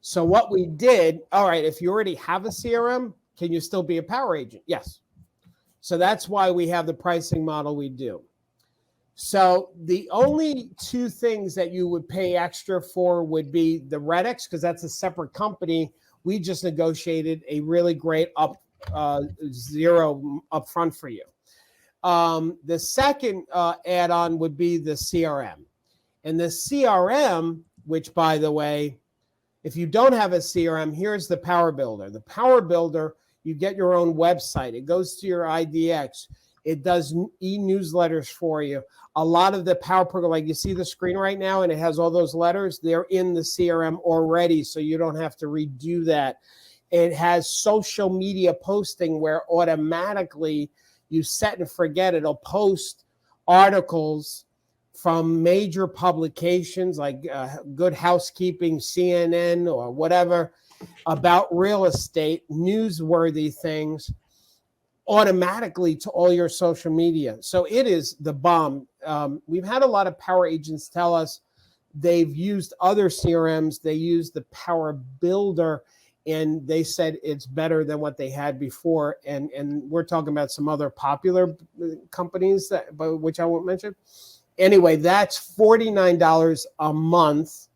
So what we did, all right, if you already have a CRM, can you still be a power agent? Yes. So that's why we have the pricing model we do. So the only two things that you would pay extra for would be the Redx, because that's a separate company. We just negotiated a really great zero upfront for you. The second add-on would be the CRM. And the CRM, which, by the way, if you don't have a CRM, here's the Power Builder. The Power Builder, you get your own website. It goes to your IDX. It does e-newsletters for you. A lot of the Power Program, like you see the screen right now, and it has all those letters, they're in the CRM already, so you don't have to redo that. It has social media posting where automatically you set and forget, it'll post articles from major publications like Good Housekeeping, CNN, or whatever, about real estate, newsworthy things, automatically to all your social media. So it is the bomb. We've had a lot of power agents tell us they've used other CRMs. They used the Power Builder, and they said it's better than what they had before. And we're talking about some other popular companies, which I won't mention. Anyway, that's $49 a month,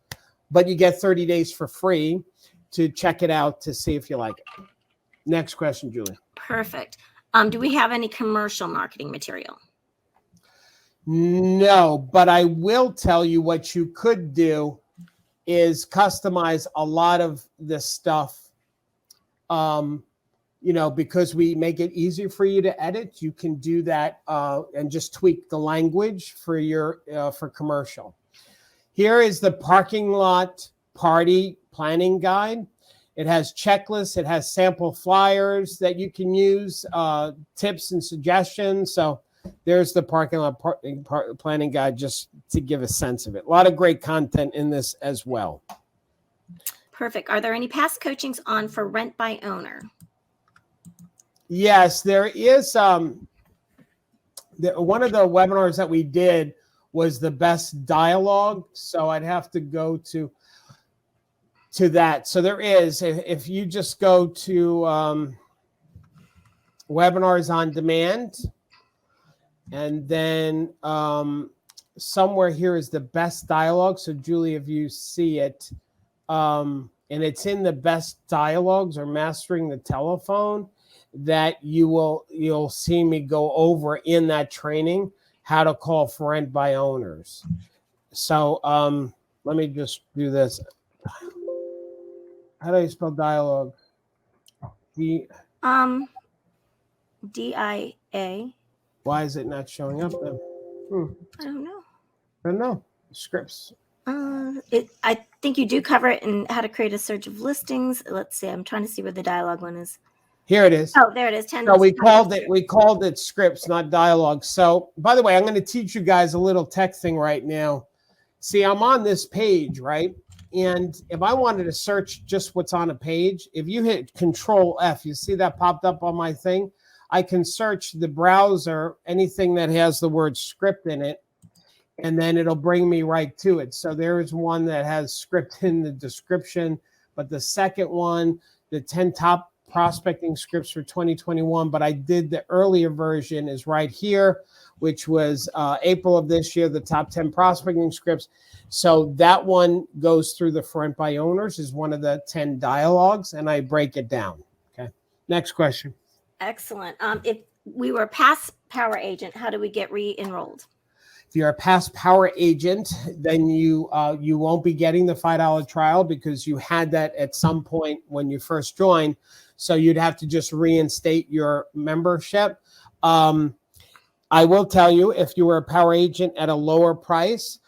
but you get 30 days for free to check it out to see if you like it. Next question, Julie. Perfect. Do we have any commercial marketing material? No, but I will tell you what you could do is customize a lot of this stuff. Because we make it easier for you to edit, you can do that and just tweak the language for your for commercial. Here is the parking lot party planning guide. It has checklists. It has sample flyers that you can use, tips and suggestions. So there's the parking lot planning guide, just to give a sense of it. A lot of great content in this as well. Perfect. Are there any past coachings on for rent by owner? Yes, there is. One of the webinars that we did was the best dialogue. So I'd have to go to that. So there is, if you just go to webinars on demand, and then somewhere here is the best dialogue. So Julie, if you see it, and it's in the best dialogues or mastering the telephone, that you'll see me go over in that training how to call for rent by owners. So let me just do this. How do you spell dialogue? D-I-A. Why is it not showing up then? I don't know. I don't know. Scripts. I think you do cover it in how to create a search of listings. Let's see. I'm trying to see where the dialogue one is. Here it is. Oh, there it is. 10. So we called it scripts, not dialogue. So by the way, I'm going to teach you guys a little tech thing right now. See, I'm on this page, right? And if I wanted to search just what's on a page, if you hit Control F, you see that popped up on my thing? I can search the browser, anything that has the word script in it, and then it'll bring me right to it. So there is one that has script in the description, but the second one, the 10 top prospecting scripts for 2021, but I did the earlier version is right here, which was April of this year, the top 10 prospecting scripts. So that one goes through the front by owners, is one of the 10 dialogues, and I break it down. Okay. Next question. Excellent. If we were a past power agent, how do we get re-enrolled? If you're a past power agent, then you won't be getting the $5 trial because you had that at some point when you first joined. So you'd have to just reinstate your membership. I will tell you, if you were a power agent at a lower price,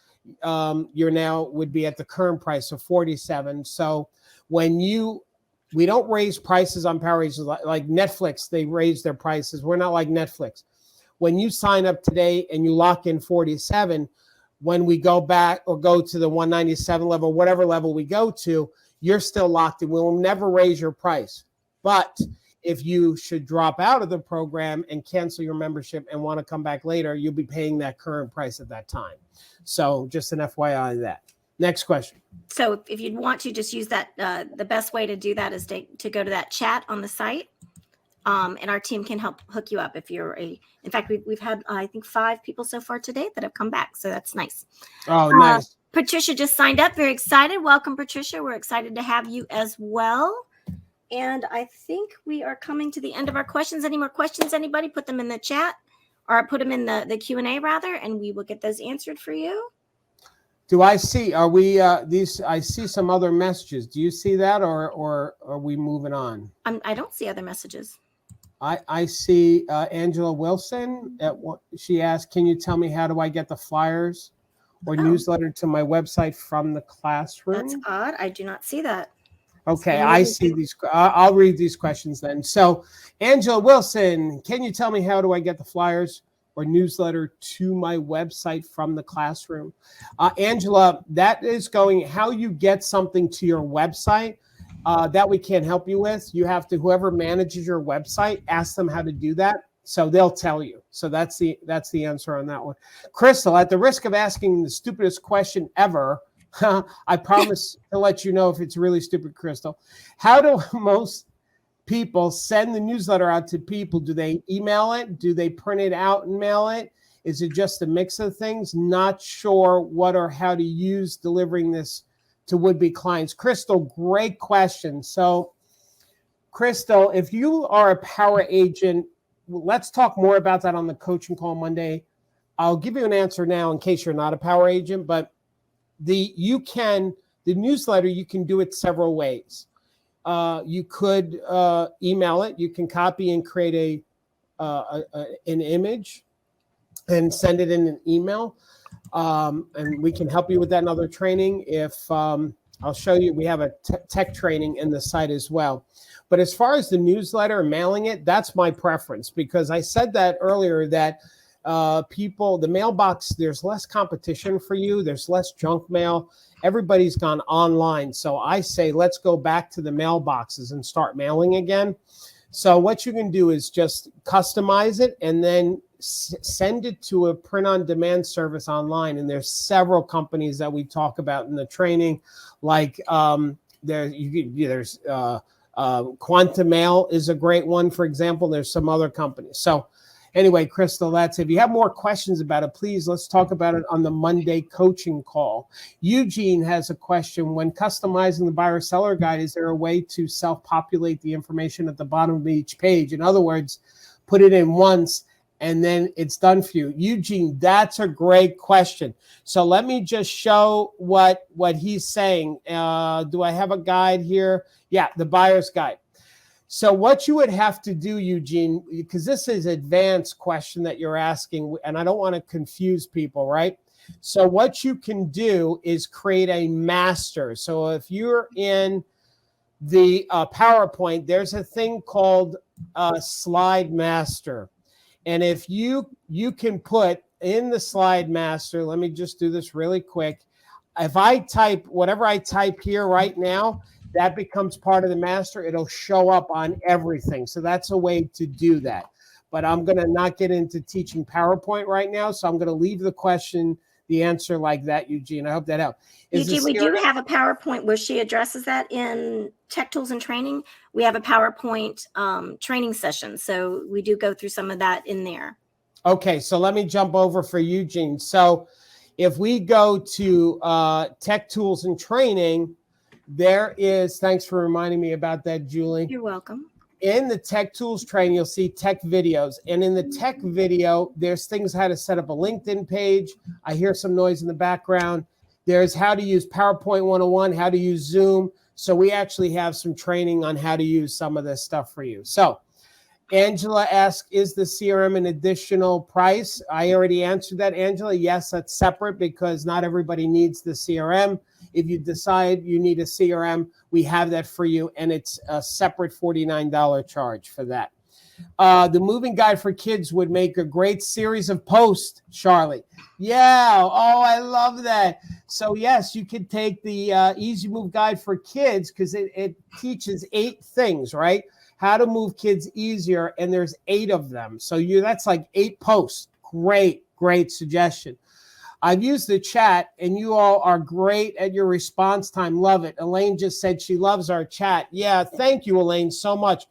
you're now would be at the current price of $47. So we don't raise prices on power agents like Netflix. They raise their prices. We're not like Netflix. When you sign up today and you lock in 47, when we go back or go to the 197 level, whatever level we go to, you're still locked in. We will never raise your price. But if you should drop out of the program and cancel your membership and want to come back later, you'll be paying that current price at that time. So just an FYI of that. Next question. So if you'd want to just use that, the best way to do that is to go to that chat on the site. And our team can help hook you up if you're in fact, we've had, I think 5 people so far today that have come back. So that's nice. Oh, nice. Patricia just signed up. Very excited. Welcome, Patricia. We're excited to have you as well. And I think we are coming to the end of our questions. Any more questions, anybody? Put them in the chat or put them in the Q&A rather, and we will get those answered for you. Do I see, I see some other messages. Do you see that or are we moving on? I don't see other messages. I see Angela Wilson. She asked, can you tell me how do I get the flyers or newsletter to my website from the classroom? That's odd. I do not see that. Okay, I see these. I'll read these questions then. So Angela Wilson, can you tell me how do I get the flyers or newsletter to my website from the classroom? Angela, that is how you get something to your website. That we can't help you with. You have to, whoever manages your website, ask them how to do that. So they'll tell you. So that's the answer on that one. Crystal, at the risk of asking the stupidest question ever, I promise to let you know if it's really stupid, Crystal. How do most people send the newsletter out to people? Do they email it? Do they print it out and mail it? Is it just a mix of things? Not sure what or how to use delivering this to would-be clients. Crystal, great question. So, Crystal, if you are a power agent, let's talk more about that on the coaching call Monday. I'll give you an answer now in case you're not a power agent, but the newsletter, you can do it several ways. You could email it. You can copy and create an image and send it in an email. And we can help you with that in other training. If I'll show you. We have a tech training in the site as well. But as far as the newsletter and mailing it, that's my preference, because I said that earlier that the mailbox, there's less competition for you. There's less junk mail. Everybody's gone online. So I say, let's go back to the mailboxes and start mailing again. So what you can do is just customize it and then send it to a print-on-demand service online. And there's several companies that we talk about in the training, like there's Quantum Mail is a great one, for example. There's some other companies. So anyway, Crystal, that's it. If you have more questions about it, please, let's talk about it on the Monday coaching call. Eugene has a question. When customizing the buyer-seller guide, is there a way to self-populate the information at the bottom of each page? In other words, put it in once and then it's done for you. Eugene, that's a great question. So let me just show what he's saying. Do I have a guide here? Yeah, the buyer's guide. So what you would have to do, Eugene, because this is an advanced question that you're asking, and I don't want to confuse people, right? So what you can do is create a master. So if you're in the PowerPoint, there's a thing called Slide Master. And if you can put in the Slide Master, let me just do this really quick. If I type whatever I type here right now, that becomes part of the master. It'll show up on everything. So that's a way to do that. But I'm going to not get into teaching PowerPoint right now. So I'm going to leave the answer like that, Eugene. I hope that helped. Eugene, we do have a PowerPoint where she addresses that in Tech Tools and Training. We have a PowerPoint training session. So we do go through some of that in there. Okay, so let me jump over for Eugene. So if we go to Tech Tools and Training, there is, thanks for reminding me about that, Julie. You're welcome. In the Tech Tools training, you'll see tech videos. And in the tech video, there's things how to set up a LinkedIn page. I hear some noise in the background. There's how to use PowerPoint 101, how to use Zoom. So we actually have some training on how to use some of this stuff for you. So Angela asked, is the CRM an additional price? I already answered that, Angela. Yes, that's separate because not everybody needs the CRM. If you decide you need a CRM, we have that for you, and it's a separate $49 charge for that. The moving guide for kids would make a great series of posts, Charlie. Yeah, oh, I love that. So yes, you could take the Easy Move Guide for Kids because it teaches 8 things, right? How to move kids easier, and there's 8 of them. So that's like 8 posts. Great suggestion. I've used the chat, and you all are great at your response time. Love it. Elaine just said she loves our chat. Yeah, thank you, Elaine, so much.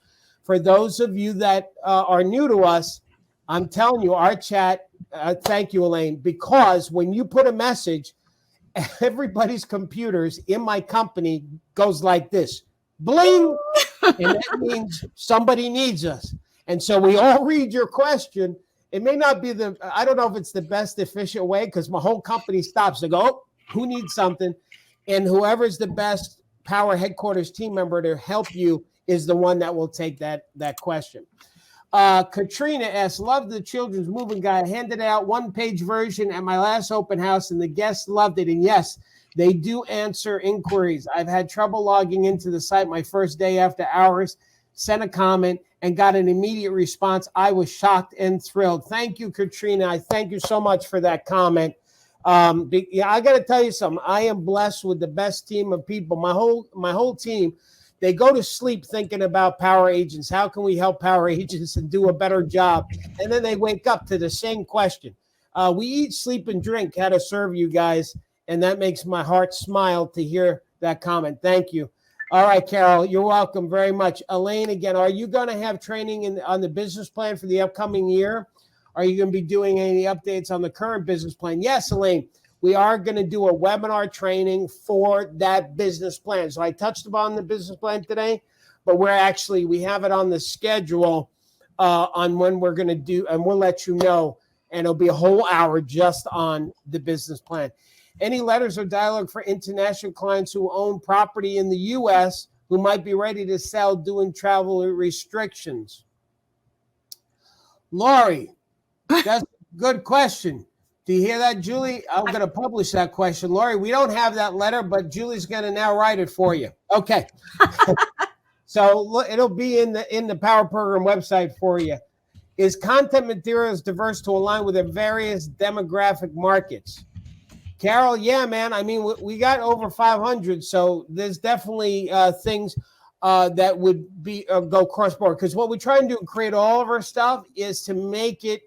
For those of you that are new to us, I'm telling you, our chat, thank you, Elaine, because when you put a message, everybody's computers in my company goes like this. Bling! And that means somebody needs us. And so we all read your question. It may not be I don't know if it's the best efficient way because my whole company stops. They go, oh, who needs something? And whoever's the best Power Headquarters team member to help you is the one that will take that question. Katrina asks, love the children's moving guide. Handed out 1-page version at my last open house and the guests loved it. And yes, they do answer inquiries. I've had trouble logging into the site my first day after hours, sent a comment and got an immediate response. I was shocked and thrilled. Thank you, Katrina. I thank you so much for that comment. Yeah, I got to tell you something. I am blessed with the best team of people. My whole team, they go to sleep thinking about power agents. How can we help power agents and do a better job? And then they wake up to the same question. We eat, sleep, and drink how to serve you guys. And that makes my heart smile to hear that comment. Thank you. All right, Carol, you're welcome very much. Elaine, again, are you going to have training on the business plan for the upcoming year? Are you going to be doing any updates on the current business plan? Yes, Elaine, we are going to do a webinar training for that business plan. So I touched upon the business plan today, but we have it on the schedule on when we're going to do, and we'll let you know, and it'll be a whole hour just on the business plan. Any letters or dialogue for international clients who own property in the U.S. who might be ready to sell doing travel Restrictions? Lori, that's a good question. Do you hear that, Julie? I'm going to publish that question. Lori, we don't have that letter, but Julie's going to now write it for you. Okay. So it'll be in the Power Program website for you. Is content materials diverse to align with the various demographic markets? Carol, yeah, man. I mean, we got over 500, so there's definitely things that would be go cross-border. Because what we try and do and create all of our stuff is to make it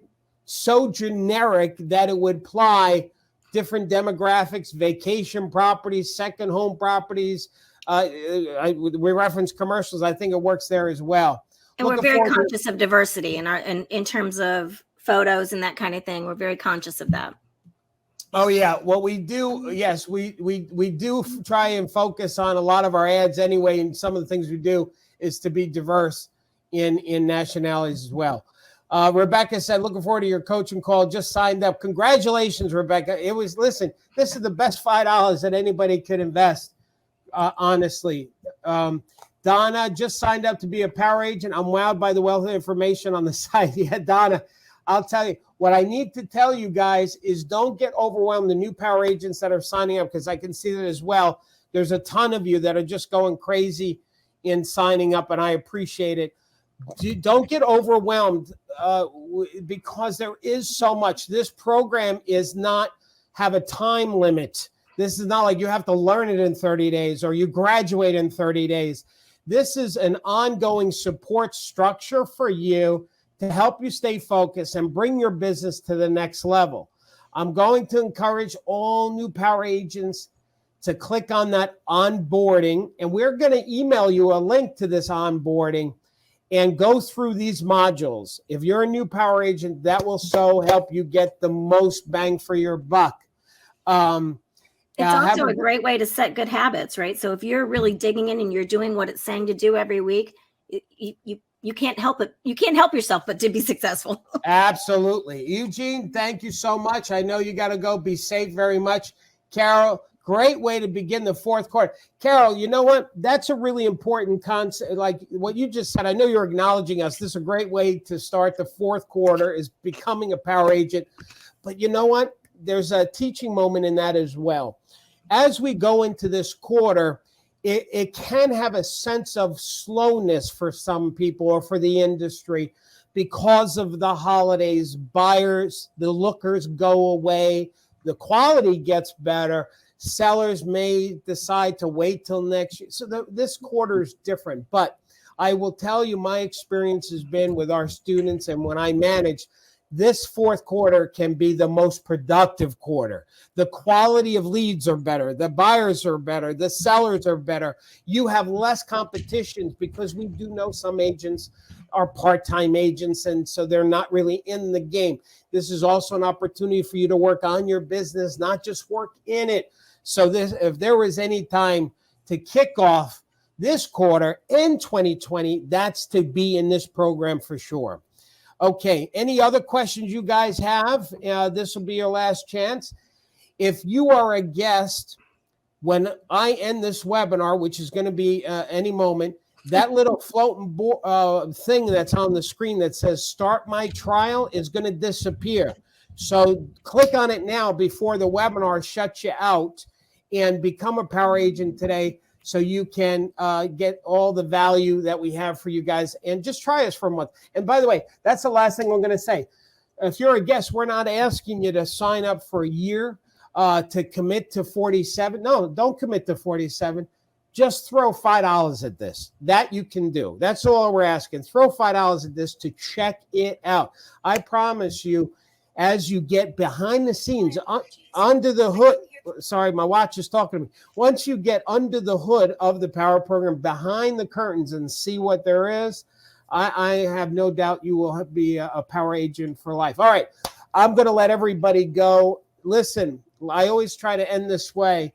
so generic that it would apply different demographics, vacation properties, second home properties. We reference commercials. I think it works there as well. And we're very conscious of diversity in terms of photos and that kind of thing. We're very conscious of that. Oh yeah, what we do, yes, we do try and focus on a lot of our ads anyway, and some of the things we do is to be diverse in nationalities as well. Rebecca said, looking forward to your coaching call. Just signed up. Congratulations, Rebecca. Listen, this is the best $5 that anybody could invest, honestly. Donna just signed up to be a power agent. I'm wowed by the wealth of information on the site. Yeah, Donna, I'll tell you. What I need to tell you guys is don't get overwhelmed. The new power agents that are signing up, because I can see that as well. There's a ton of you that are just going crazy in signing up, and I appreciate it. Don't get overwhelmed because there is so much. This program is not have a time limit. This is not like you have to learn it in 30 days or you graduate in 30 days. This is an ongoing support structure for you to help you stay focused and bring your business to the next level. I'm going to encourage all new power agents to click on that onboarding, and we're going to email you a link to this onboarding and go through these modules. If you're a new power agent, that will so help you get the most bang for your buck. It's also a great way to set good habits, right? So if you're really digging in and you're doing what it's saying to do every week, you can't help it. You can't help yourself but to be successful. Absolutely. Eugene, thank you so much. I know you got to go. Be safe very much. Carol, great way to begin the fourth quarter. Carol, you know what? That's a really important concept. Like what you just said, I know you're acknowledging us. This is a great way to start the fourth quarter is becoming a power agent. But you know what? There's a teaching moment in that as well. As we go into this quarter, it can have a sense of slowness for some people or for the industry because of the holidays. Buyers, the lookers go away. The quality gets better. Sellers may decide to wait till next year. So this quarter is different. But I will tell you, my experience has been with our students and when I manage, this fourth quarter can be the most productive quarter. The quality of leads are better. The buyers are better. The sellers are better. You have less competition because we do know some agents are part-time agents, and so they're not really in the game. This is also an opportunity for you to work on your business, not just work in it. So if there was any time to kick off this quarter in 2020, that's to be in this program for sure. Okay, any other questions you guys have? This will be your last chance. If you are a guest, when I end this webinar, which is going to be any moment, that little floating thing that's on the screen that says start my trial is going to disappear. So click on it now before the webinar shuts you out and become a power agent today so you can get all the value that we have for you guys. And just try us for a month. And by the way, that's the last thing I'm going to say. If you're a guest, we're not asking you to sign up for a year to commit to 47. No, don't commit to 47. Just throw $5 at this. That you can do. That's all we're asking. Throw $5 at this to check it out. I promise you, as you get behind the scenes, under the hood, sorry, my watch is talking to me. Once you get under the hood of the power program, behind the curtains and see what there is, I have no doubt you will be a power agent for life. All right, I'm going to let everybody go. Listen, I always try to end this way.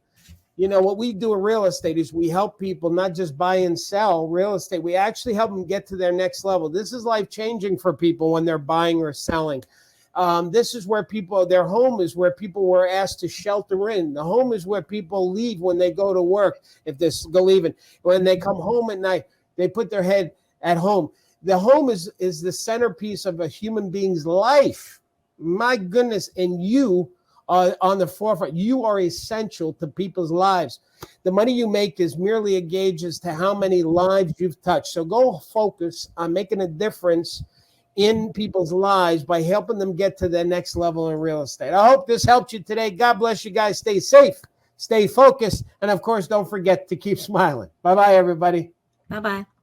You know, what we do in real estate is we help people not just buy and sell real estate. We actually help them get to their next level. This is life-changing for people when they're buying or selling. This is where their home is where people were asked to shelter in. The home is where people leave when they go to work, if they go leaving. When they come home at night, they put their head at home. The home is the centerpiece of a human being's life. My goodness, and you on the forefront. You are essential to people's lives. The money you make is merely a gauge as to how many lives you've touched. So go focus on making a difference in people's lives by helping them get to their next level in real estate. I hope this helped you today. God bless you guys. Stay safe, stay focused, and of course, don't forget to keep smiling. Bye-bye, everybody. Bye-bye.